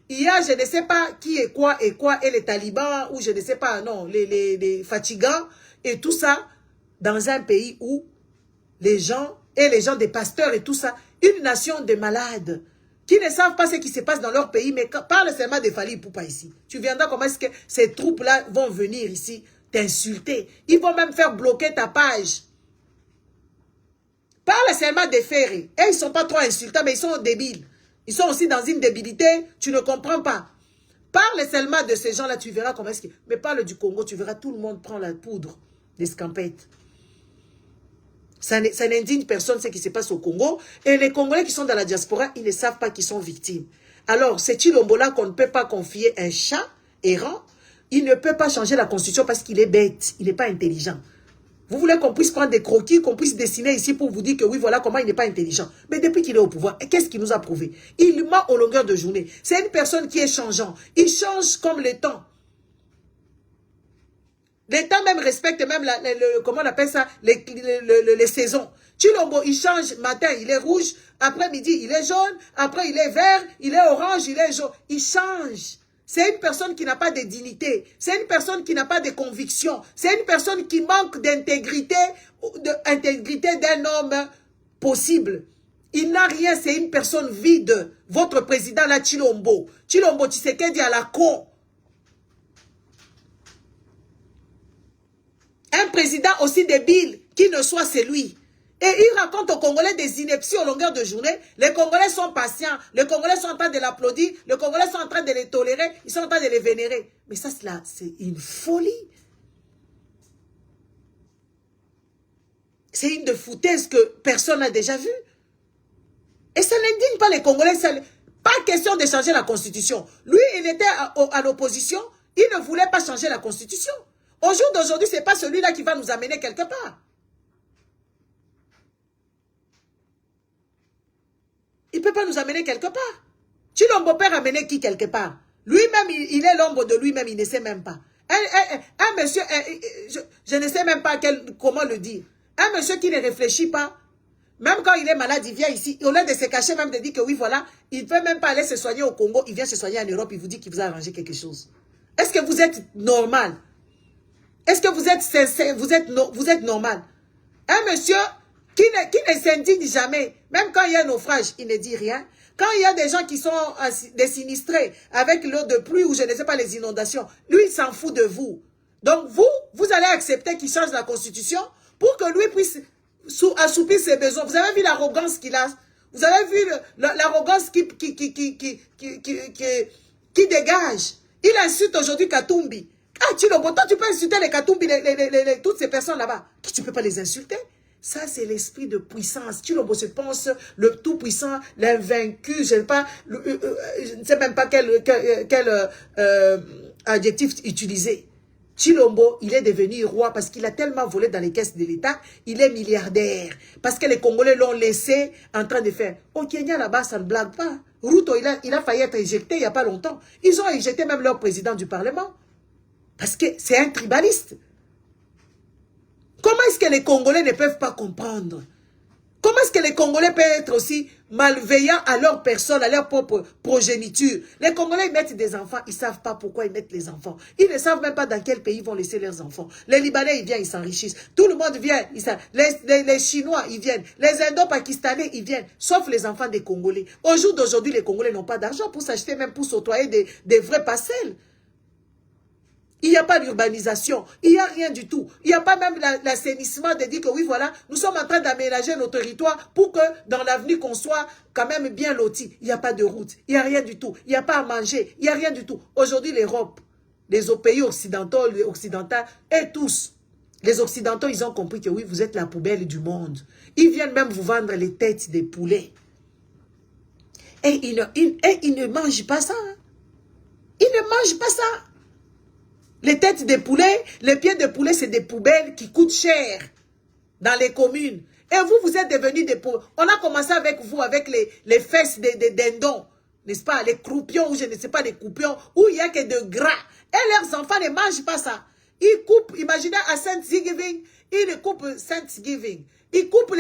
S2: Il y a, je ne sais pas qui est quoi, et les talibans, ou je ne sais pas, non, les fatigants, et tout ça, dans un pays où les gens, et les gens des pasteurs et tout ça, une nation de malades, qui ne savent pas ce qui se passe dans leur pays, mais parle seulement de Fali Poupa ici. Tu viendras, comment est-ce que ces troupes-là vont venir ici t'insulter? Ils vont même faire bloquer ta page. Parle seulement des Ferré. Et ils ne sont pas trop insultants, mais ils sont débiles. Ils sont aussi dans une débilité, tu ne comprends pas. Parle seulement de ces gens-là, tu verras comment est-ce que... Mais parle du Congo, tu verras tout le monde prend la poudre des scampettes. Ça n'indigne personne ce qui se passe au Congo. Et les Congolais qui sont dans la diaspora, ils ne savent pas qu'ils sont victimes. Alors, c'est Tshilombo-là qu'on ne peut pas confier un chat errant. Il ne peut pas changer la constitution parce qu'il est bête. Il n'est pas intelligent. Vous voulez qu'on puisse prendre des croquis, qu'on puisse dessiner ici pour vous dire que oui, voilà comment il n'est pas intelligent. Mais depuis qu'il est au pouvoir, qu'est-ce qu'il nous a prouvé? Il ment aux longueurs de journée. C'est une personne qui est changeant. Il change comme le temps. L'État même respecte même, comment on appelle ça, les saisons. Tshilombo, il change, matin il est rouge, après-midi il est jaune, après il est vert, il est orange, il est jaune. Il change. C'est une personne qui n'a pas de dignité. C'est une personne qui n'a pas de conviction. C'est une personne qui manque d'intégrité d'un homme possible. Il n'a rien, c'est une personne vide. Votre président là, Tshilombo. Tshilombo Tshisekedi à la con. Un président aussi débile qui ne soit celui. Et il raconte aux Congolais des inepties au longueur de journée. Les Congolais sont patients. Les Congolais sont en train de l'applaudir. Les Congolais sont en train de les tolérer. Ils sont en train de les vénérer. Mais ça, c'est une folie. C'est une de foutaise que personne n'a déjà vue. Et ça n'indigne pas les Congolais. Pas question de changer la Constitution. Lui, il était à l'opposition. Il ne voulait pas changer la Constitution. Au jour d'aujourd'hui, ce n'est pas celui-là qui va nous amener quelque part. Il ne peut pas nous amener quelque part. Tshilombo peut ramener qui quelque part? Lui-même, il est l'ombre de lui-même, il ne sait même pas. Un monsieur, je ne sais même pas comment le dire. Un monsieur qui ne réfléchit pas, même quand il est malade, il vient ici, au lieu de se cacher, même de dire que oui, voilà, il ne peut même pas aller se soigner au Congo, il vient se soigner en Europe, il vous dit qu'il vous a arrangé quelque chose. Est-ce que vous êtes normal? Est-ce que vous êtes sincère? Vous êtes normal? Un monsieur qui ne s'indigne jamais, même quand il y a un naufrage, il ne dit rien. Quand il y a des gens qui sont des sinistrés avec l'eau de pluie ou je ne sais pas les inondations, lui, il s'en fout de vous. Donc vous allez accepter qu'il change la constitution pour que lui puisse assouplir ses besoins. Vous avez vu l'arrogance qu'il a? Vous avez vu l'arrogance qui dégage? Il insulte aujourd'hui Katumbi. Ah, Tshilombo, toi tu peux insulter les Katumbi, toutes ces personnes là-bas. Tu ne peux pas les insulter. Ça, c'est l'esprit de puissance. Tshilombo se pense le tout-puissant, l'invaincu, je ne sais même pas quel adjectif utiliser. Tshilombo, il est devenu roi parce qu'il a tellement volé dans les caisses de l'État, il est milliardaire. Parce que les Congolais l'ont laissé en train de faire. Au Kenya, là-bas, ça ne blague pas. Ruto, il a failli être éjecté il n'y a pas longtemps. Ils ont éjecté même leur président du Parlement. Parce que c'est un tribaliste. Comment est-ce que les Congolais ne peuvent pas comprendre? Comment est-ce que les Congolais peuvent être aussi malveillants à leur personne, à leur propre progéniture? Les Congolais mettent des enfants, ils ne savent pas pourquoi ils mettent les enfants. Ils ne savent même pas dans quel pays ils vont laisser leurs enfants. Les Libanais, ils viennent, ils s'enrichissent. Tout le monde vient. Les Chinois, ils viennent. Les Indo-Pakistanais, ils viennent. Sauf les enfants des Congolais. Au jour d'aujourd'hui, les Congolais n'ont pas d'argent pour s'acheter, même pour s'octroyer des vraies parcelles. Il n'y a pas d'urbanisation, il n'y a rien du tout. Il n'y a pas même l'assainissement de dire que oui, voilà, nous sommes en train d'aménager nos territoires pour que dans l'avenir qu'on soit quand même bien lotis. Il n'y a pas de route, il n'y a rien du tout. Il n'y a pas à manger, il n'y a rien du tout. Aujourd'hui, l'Europe, les pays occidentaux, et tous, les Occidentaux, ils ont compris que oui, vous êtes la poubelle du monde. Ils viennent même vous vendre les têtes des poulets. Et ils ne mangent pas ça. Hein. Ils ne mangent pas ça. Les têtes de poulet, les pieds de poulet, c'est des poubelles qui coûtent cher dans les communes. Et vous êtes devenus des poubelles. On a commencé avec vous, avec les fesses des dindons, n'est-ce pas? Les croupions, ou je ne sais pas, les coupions, où il n'y a que de gras. Et leurs enfants ne mangent pas ça. Ils coupent, imaginez à Thanksgiving, ils coupent Thanksgiving. Ils coupent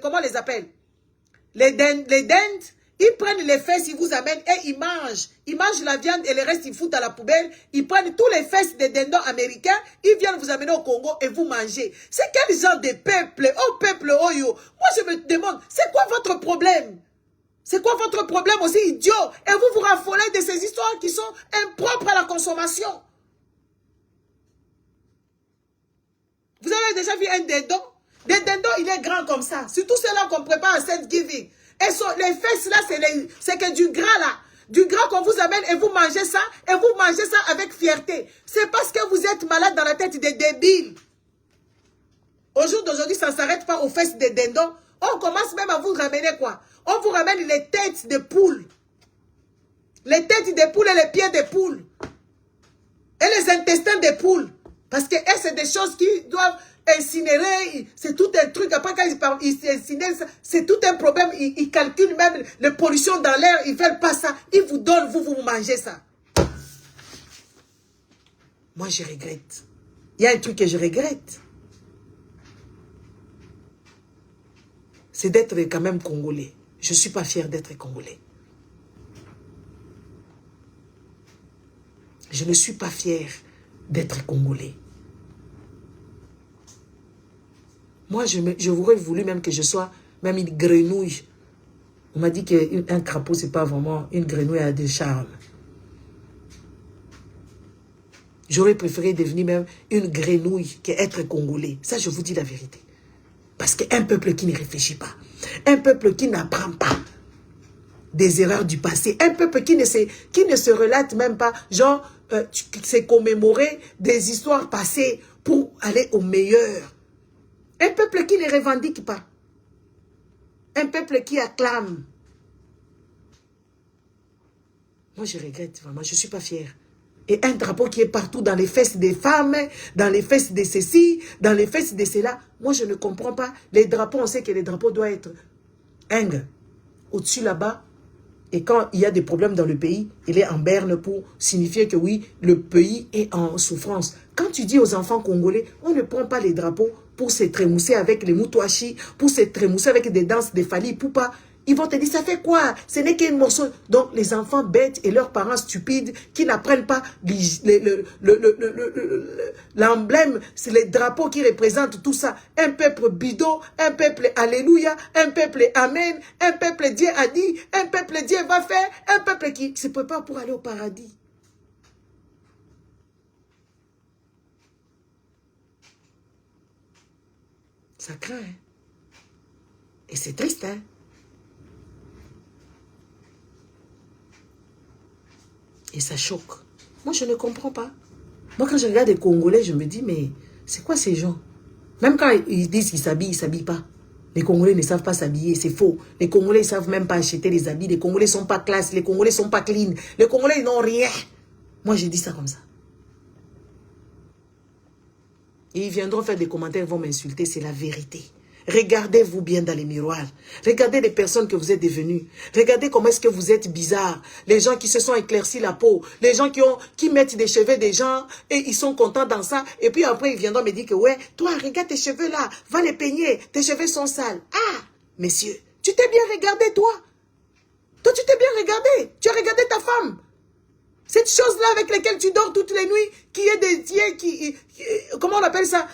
S2: comment on les appelle? Les dindes. Ils prennent les fesses, ils vous amènent et ils mangent. Ils mangent la viande et le reste, ils foutent à la poubelle. Ils prennent tous les fesses des dindons américains. Ils viennent vous amener au Congo et vous mangez. C'est quel genre de peuple? Oh, peuple, oh yo. Moi, je me demande, c'est quoi votre problème? C'est quoi votre problème aussi, idiot? Et vous vous raffolez de ces histoires qui sont impropres à la consommation. Vous avez déjà vu un dindon? Le dindon, il est grand comme ça. Surtout ceux-là qu'on prépare à Thanksgiving. Et les fesses là, c'est que du gras là. Du gras qu'on vous amène et vous mangez ça. Et vous mangez ça avec fierté. C'est parce que vous êtes malade dans la tête des débiles. Au jour d'aujourd'hui, ça ne s'arrête pas aux fesses des dindons. On commence même à vous ramener quoi? On vous ramène les têtes de poules. Les têtes des poules et les pieds des poules. Et les intestins des poules. Parce que c'est des choses qui doivent incinérer, c'est tout un truc. Après, quand ils incinèrent, c'est tout un problème. Ils calculent même les pollutions dans l'air. Ils ne veulent pas ça. Ils vous donnent, vous mangez ça. Moi, je regrette. Il y a un truc que je regrette. C'est d'être quand même congolais. Je ne suis pas fier d'être congolais. Je ne suis pas fier d'être congolais. Moi, j'aurais voulu même que je sois même une grenouille On m'a dit qu'un crapaud, c'est pas vraiment une grenouille à des charmes. J'aurais préféré devenir même une grenouille qu'être congolais. Ça, je vous dis la vérité. Parce qu'un peuple qui ne réfléchit pas, un peuple qui n'apprend pas des erreurs du passé, un peuple qui ne se relate même pas, genre, c'est commémorer des histoires passées pour aller au meilleur. Un peuple qui ne revendique pas. Un peuple qui acclame. Moi, je regrette vraiment, je ne suis pas fière. Et un drapeau qui est partout dans les fesses des femmes, dans les fesses de ceci, dans les fesses de cela. Moi, je ne comprends pas. Les drapeaux, on sait que les drapeaux doivent être au-dessus là-bas. Et quand il y a des problèmes dans le pays, il est en berne pour signifier que oui, le pays est en souffrance. Quand tu dis aux enfants congolais, on ne prend pas les drapeaux pour se trémousser avec les moutouachis, pour se trémousser avec des danses de Fali Poupa. Ils vont te dire, ça fait quoi? Ce n'est qu'un morceau. Donc, les enfants bêtes et leurs parents stupides qui n'apprennent pas l'emblème, c'est les drapeaux qui représentent tout ça. Un peuple bidon, un peuple alléluia, un peuple amen, un peuple Dieu a dit, un peuple Dieu va faire, un peuple qui se prépare pour aller au paradis. Ça craint, hein? Et c'est triste, hein? Et ça choque. Moi, je ne comprends pas. Moi, quand je regarde les Congolais, je me dis, mais c'est quoi ces gens? Même quand ils disent qu'ils s'habillent, ils ne s'habillent pas. Les Congolais ne savent pas s'habiller, c'est faux. Les Congolais ne savent même pas acheter les habits. Les Congolais ne sont pas classe, les Congolais ne sont pas clean. Les Congolais, ils n'ont rien. Moi, je dis ça comme ça. Et ils viendront faire des commentaires, ils vont m'insulter, c'est la vérité. Regardez-vous bien dans les miroirs. Regardez les personnes que vous êtes devenues. Regardez comment est-ce que vous êtes bizarre. Les gens qui se sont éclaircis la peau. Les gens qui mettent des cheveux des gens et ils sont contents dans ça. Et puis après, ils viendront me dire que ouais, toi, regarde tes cheveux là. Va les peigner. Tes cheveux sont sales. Ah, messieurs, tu t'es bien regardé, toi. Toi, tu t'es bien regardé. Tu as regardé ta femme. Cette chose-là avec laquelle tu dors toutes les nuits, qui est des... comment on appelle ça?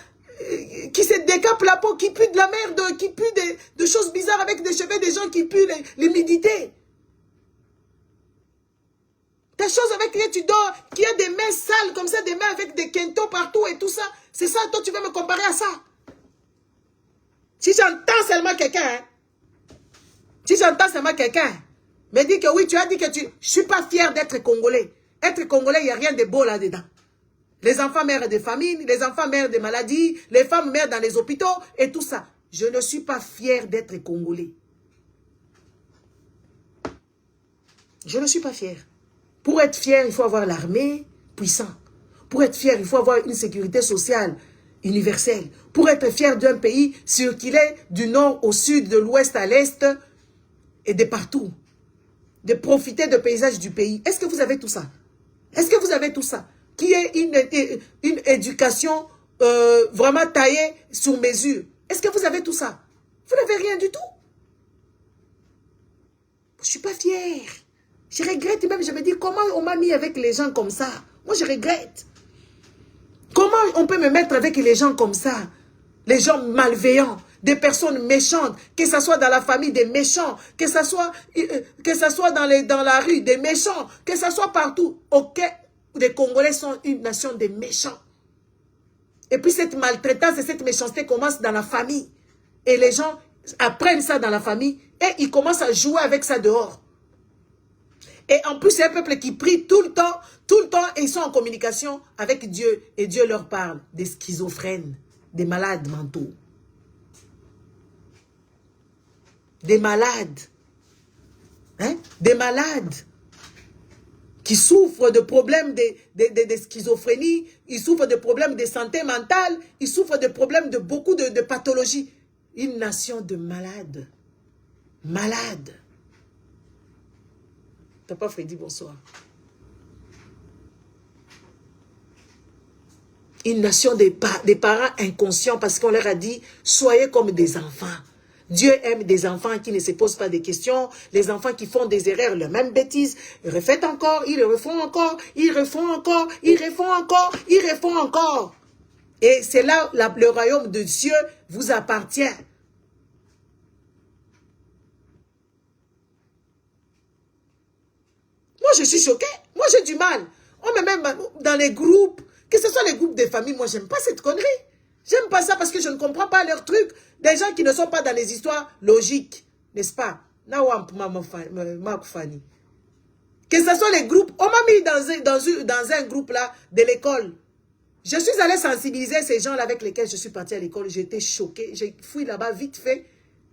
S2: Qui se décape la peau, qui pue de la merde, qui pue de choses bizarres avec des cheveux des gens qui puent l'humidité. Ta chose avec laquelle tu dors, qui a des mains sales comme ça, des mains avec des quintos partout et tout ça. C'est ça, toi tu veux me comparer à ça? Si j'entends seulement quelqu'un, si j'entends seulement quelqu'un, me dit que oui, tu as dit que je ne suis pas fier d'être Congolais. Être Congolais, il n'y a rien de beau là-dedans. Les enfants mères de famine, les enfants mères de maladies, les femmes mères dans les hôpitaux et tout ça. Je ne suis pas fier d'être Congolais. Je ne suis pas fier. Pour être fier, il faut avoir l'armée puissante. Pour être fier, il faut avoir une sécurité sociale universelle. Pour être fier d'un pays, circuler du nord au sud, de l'ouest à l'est et de partout. De profiter des paysages du pays. Est-ce que vous avez tout ça? Est-ce que vous avez tout ça? Qui est une éducation vraiment taillée sur mesure. Est-ce que vous avez tout ça? Vous n'avez rien du tout. Je ne suis pas fière. Je regrette même, je me dis, comment on m'a mis avec les gens comme ça? Moi, je regrette. Comment on peut me mettre avec les gens comme ça? Les gens malveillants, des personnes méchantes, que ce soit dans la famille des méchants, que ce soit dans la rue des méchants, que ce soit partout. Ok, les Congolais sont une nation de méchants. Et puis cette maltraitance et cette méchanceté commence dans la famille. Et les gens apprennent ça dans la famille et ils commencent à jouer avec ça dehors. Et en plus, c'est un peuple qui prie tout le temps, et ils sont en communication avec Dieu. Et Dieu leur parle des schizophrènes, des malades mentaux. Des malades. Hein? Des malades qui souffrent de problèmes de schizophrénie, ils souffrent de problèmes de santé mentale, ils souffrent de problèmes de beaucoup de pathologies. Une nation de malades. Malades. Papa Freddy, bonsoir. Une nation des parents inconscients parce qu'on leur a dit, soyez comme des enfants. Dieu aime des enfants qui ne se posent pas de questions, les enfants qui font des erreurs, les mêmes bêtises, ils refont encore, ils le refont encore, ils refont encore, ils refont encore, ils refont encore. Et c'est là le royaume de Dieu vous appartient. Moi, je suis choquée. Moi, j'ai du mal. On met même dans les groupes, que ce soit les groupes de famille, moi, j'aime pas cette connerie. J'aime pas ça parce que je ne comprends pas leurs trucs. Des gens qui ne sont pas dans les histoires logiques, n'est-ce pas? Que ce soit les groupes, on m'a mis dans un groupe là de l'école. Je suis allée sensibiliser ces gens-là avec lesquels je suis partie à l'école. J'étais choquée. J'ai fui là-bas vite fait.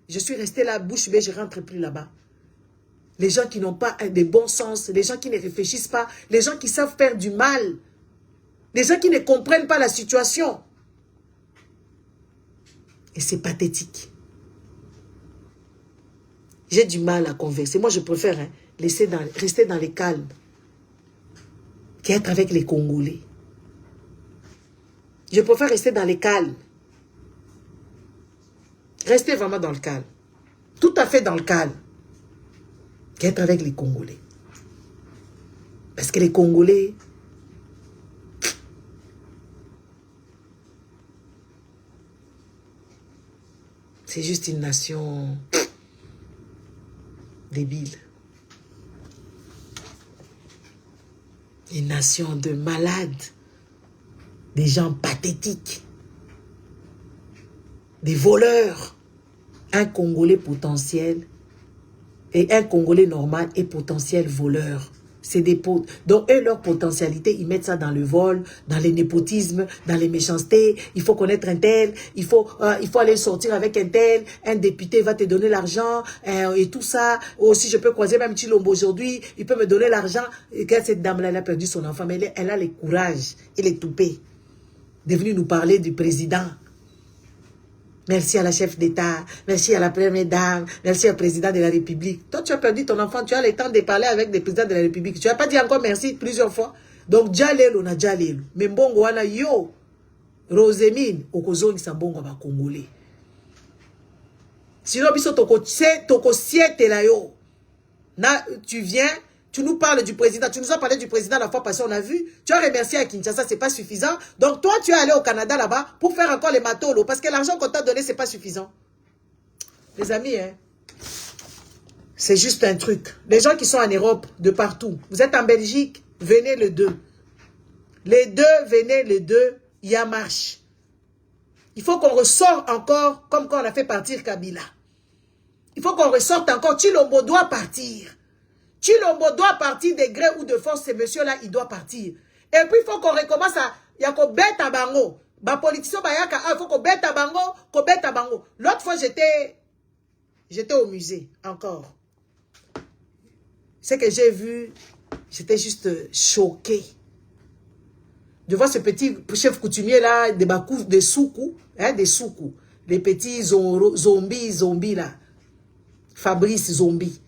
S2: Je suis restée là, bouche bée, je ne rentre plus là-bas. Les gens qui n'ont pas de bon sens, les gens qui ne réfléchissent pas, les gens qui savent faire du mal, les gens qui ne comprennent pas la situation. Et c'est pathétique. J'ai du mal à converser. Moi, je préfère rester dans les calmes qu'être avec les Congolais. Je préfère rester dans les calmes. Rester vraiment dans le calme. Tout à fait dans le calme. Qu'être avec les Congolais. Parce que les Congolais... c'est juste une nation débile. Une nation de malades. Des gens pathétiques. Des voleurs. Un Congolais potentiel et un Congolais normal est potentiel voleur. C'est des potes. Donc, eux, leur potentialité, ils mettent ça dans le vol, dans les népotismes, dans les méchancetés. Il faut connaître un tel, il faut aller sortir avec un tel, un député va te donner l'argent et tout ça. Ou si je peux croiser même Chilombo aujourd'hui, il peut me donner l'argent. Cette dame-là, elle a perdu son enfant, mais elle a le courage et les toupets de venir nous parler du président. Merci à la chef d'État, merci à la première dame, merci au président de la République. Toi, tu as perdu ton enfant, tu as le temps de parler avec des présidents de la République. Tu n'as pas dit encore merci plusieurs fois. Donc, Djalelo na Djalelo. Mais mbongo wana yo, Rosemine, okozongi sa mbongo ba Congolais. Sinon, biso toko siete la yo. Na, tu viens, tu nous parles du président. Tu nous as parlé du président la fois passée, on a vu. Tu as remercié à Kinshasa, c'est pas suffisant. Donc toi, tu es allé au Canada là-bas pour faire encore les matolos. Parce que l'argent qu'on t'a donné, c'est pas suffisant. Les amis, hein, c'est juste un truc. Les gens qui sont en Europe, de partout. Vous êtes en Belgique, venez le 2. Les deux, venez le 2, il y a marche. Il faut qu'on ressorte encore, comme quand on a fait partir Kabila. Il faut qu'on ressorte encore. Chilombo doit partir. Chilombo doit partir de gré ou de force, ce monsieur-là, il doit partir. Et puis, il faut qu'on recommence à... Il y a qu'on bête à bango. Ba politicien, il faut qu'on bête à bango, L'autre fois, j'étais au musée, encore. Ce que j'ai vu, j'étais juste choqué. De voir ce petit chef coutumier-là, des soukou, hein, des soukou. Les petits zombies, là. Fabrice Zombie.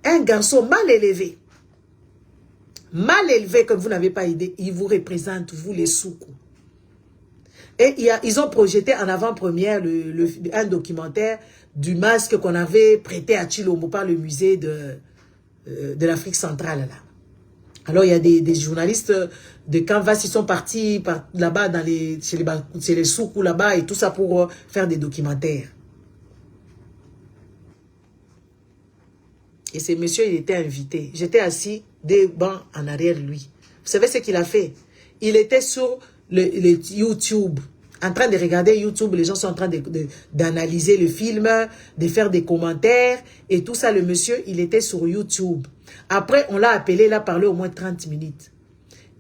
S2: Un garçon mal élevé, comme vous n'avez pas idée, il vous représente, vous les soukou. Et ils ont projeté en avant-première un documentaire du masque qu'on avait prêté à Chilombo par le musée de l'Afrique centrale. Là. Alors il y a des journalistes de Canvas, ils sont partis là-bas chez les soukou là-bas et tout ça pour faire des documentaires. Et ce monsieur, il était invité. J'étais assis des bancs en arrière de lui. Vous savez ce qu'il a fait? Il était sur le YouTube, en train de regarder YouTube. Les gens sont en train d'analyser le film, de faire des commentaires. Et tout ça, le monsieur, il était sur YouTube. Après, on l'a appelé, il a parlé au moins 30 minutes.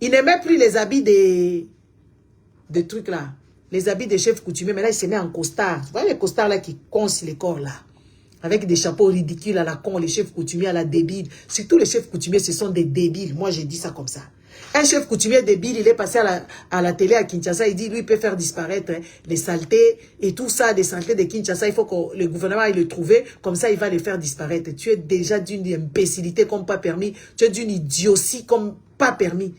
S2: Il n'aimait plus les habits des trucs là. Les habits des chefs coutumiers. Mais là, il se met en costard. Vous voyez les costards là qui coincent les corps là. Avec des chapeaux ridicules à la con, les chefs coutumiers à la débile. Surtout les chefs coutumiers, ce sont des débiles. Moi, j'ai dit ça comme ça. Un chef coutumier débile, il est passé à la télé à Kinshasa. Il dit, lui, il peut faire disparaître les saletés et tout ça, des saletés de Kinshasa. Il faut que le gouvernement aille le trouver. Comme ça, il va les faire disparaître. Tu es déjà d'une imbécilité comme pas permis. Tu es d'une idiotie comme pas permis.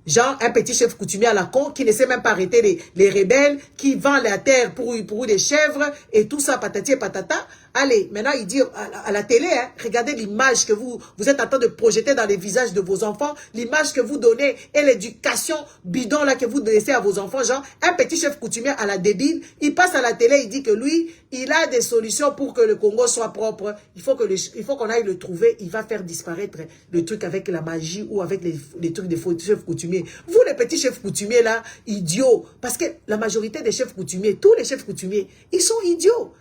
S2: Genre, un petit chef coutumier à la con qui ne sait même pas arrêter les rebelles, qui vend la terre pour des chèvres et tout ça, patati et patata. Allez, maintenant, il dit à la télé, hein, regardez l'image que vous êtes en train de projeter dans les visages de vos enfants, l'image que vous donnez et l'éducation bidon là que vous laissez à vos enfants. Genre, un petit chef coutumier à la débile, il passe à la télé, il dit que lui, il a des solutions pour que le Congo soit propre. Il faut qu'on aille le trouver. Il va faire disparaître le truc avec la magie ou avec les trucs des faux chefs coutumiers. Vous, les petits chefs coutumiers là, idiots. Parce que la majorité des chefs coutumiers, tous les chefs coutumiers, ils sont idiots.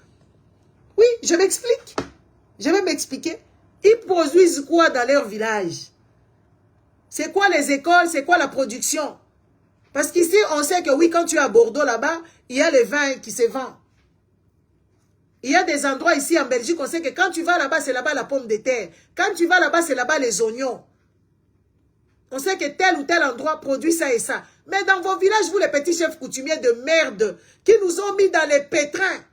S2: Oui, je m'explique. Je vais m'expliquer. Ils produisent quoi dans leur village? C'est quoi les écoles? C'est quoi la production? Parce qu'ici, on sait que oui, quand tu es à Bordeaux là-bas, il y a le vin qui se vend. Il y a des endroits ici en Belgique, on sait que quand tu vas là-bas, c'est là-bas la pomme de terre. Quand tu vas là-bas, c'est là-bas les oignons. On sait que tel ou tel endroit produit ça et ça. Mais dans vos villages, vous les petits chefs coutumiers de merde, qui nous ont mis dans les pétrins.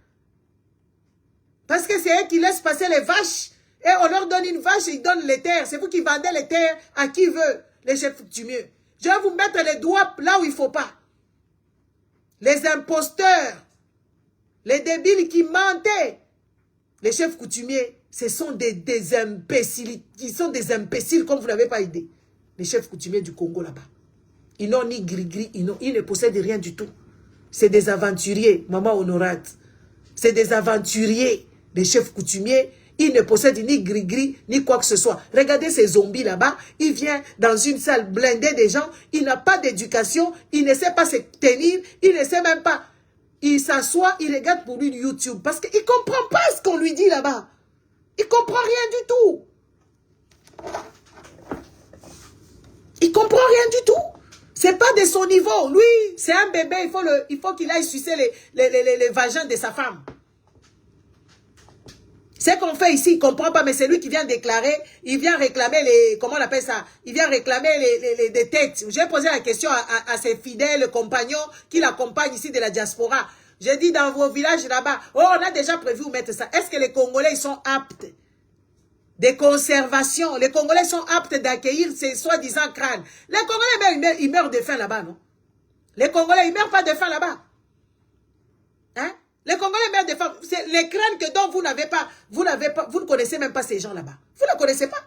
S2: Parce que c'est eux qui laissent passer les vaches. Et on leur donne une vache et ils donnent les terres. C'est vous qui vendez les terres à qui veut, les chefs coutumiers. Je vais vous mettre les doigts là où il ne faut pas. Les imposteurs. Les débiles qui mentaient. Les chefs coutumiers, ce sont des imbéciles. Ils sont des imbéciles comme vous n'avez pas idée. Les chefs coutumiers du Congo là-bas. Ils n'ont ni gris-gris, ils ne possèdent rien du tout. C'est des aventuriers, maman honorate. C'est des aventuriers. Les chefs coutumiers, ils ne possèdent ni gris-gris, ni quoi que ce soit. Regardez ces zombies là-bas. Il vient dans une salle blindée des gens. Il n'a pas d'éducation. Il ne sait pas se tenir. Il ne sait même pas. Il s'assoit, il regarde pour lui YouTube. Parce qu'il ne comprend pas ce qu'on lui dit là-bas. Il ne comprend rien du tout. Il ne comprend rien du tout. C'est pas de son niveau. Lui, c'est un bébé. Il faut qu'il aille sucer les vagins de sa femme. C'est qu'on fait ici, il ne comprend pas, mais c'est lui qui vient déclarer, il vient réclamer les, comment on appelle ça? Il vient réclamer des têtes. J'ai posé la question à ses fidèles compagnons qui l'accompagnent ici de la diaspora. J'ai dit dans vos villages là-bas, oh, on a déjà prévu où mettre ça. Est-ce que les Congolais ils sont aptes? Des conservations. Les Congolais sont aptes d'accueillir ces soi-disant crânes. Les Congolais, ils meurent de faim là-bas, non? Les Congolais, ils ne meurent pas de faim là-bas. Hein? Les Congolais meurent de faim. C'est les crânes que dont vous ne connaissez même pas ces gens là-bas. Vous ne connaissez pas.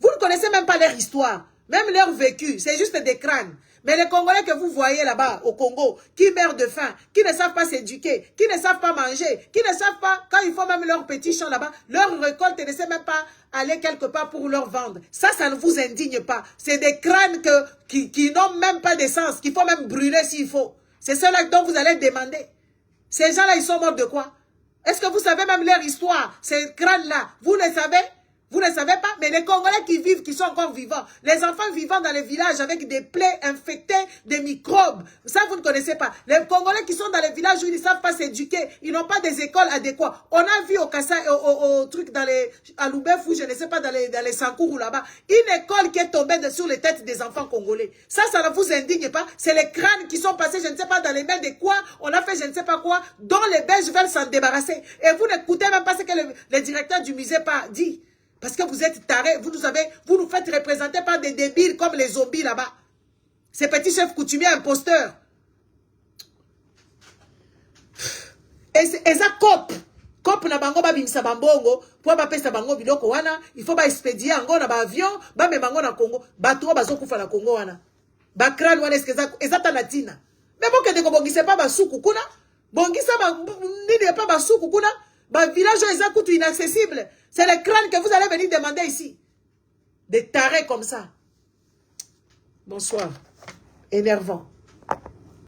S2: Vous ne connaissez même pas leur histoire. Même leur vécu. C'est juste des crânes. Mais les Congolais que vous voyez là-bas au Congo, qui meurent de faim, qui ne savent pas s'éduquer, qui ne savent pas manger, qui ne savent pas, quand ils font même leur petit champ là-bas, leur récolte ne sait même pas aller quelque part pour leur vendre. Ça ne vous indigne pas. C'est des crânes qui n'ont même pas d'essence, qu'il faut même brûler s'il faut. C'est cela dont vous allez demander. Ces gens-là, ils sont morts de quoi? Est-ce que vous savez même leur histoire? Ces crânes-là, vous ne savez? Vous ne savez pas? Mais les Congolais qui vivent, qui sont encore vivants, les enfants vivant dans les villages avec des plaies infectées, des microbes, ça vous ne connaissez pas. Les Congolais qui sont dans les villages où ils ne savent pas s'éduquer, ils n'ont pas des écoles adéquates. On a vu au Kassa, au truc dans les, à Loubef ou je ne sais pas, dans les Sankourou là-bas, une école qui est tombée sur les têtes des enfants congolais. Ça ne vous indigne pas? C'est les crânes qui sont passés, je ne sais pas, dans les mains de quoi, on a fait je ne sais pas quoi, dont les Belges veulent s'en débarrasser. Et vous n'écoutez même pas ce que le directeur du musée dit. Parce que vous êtes tarés, vous nous faites représenter par des débiles comme les zombies là-bas. Ces petits chefs coutumiers imposteurs. Et ça cop na bango babimisa bambongo, pour ba pesa bango biloko wana, il faut ba expédier ango na ba avion, ba me bango na Congo, ba to bazo kufa na Congo wana. Ba crâne wana ezata na tina. Mais bon que de ko bongisa pas ba suku kuna, bongisa ba nini pas ba suku kuna. Bah, village est inaccessible. C'est les crânes que vous allez venir demander ici. Des tarés comme ça. Bonsoir. Énervant.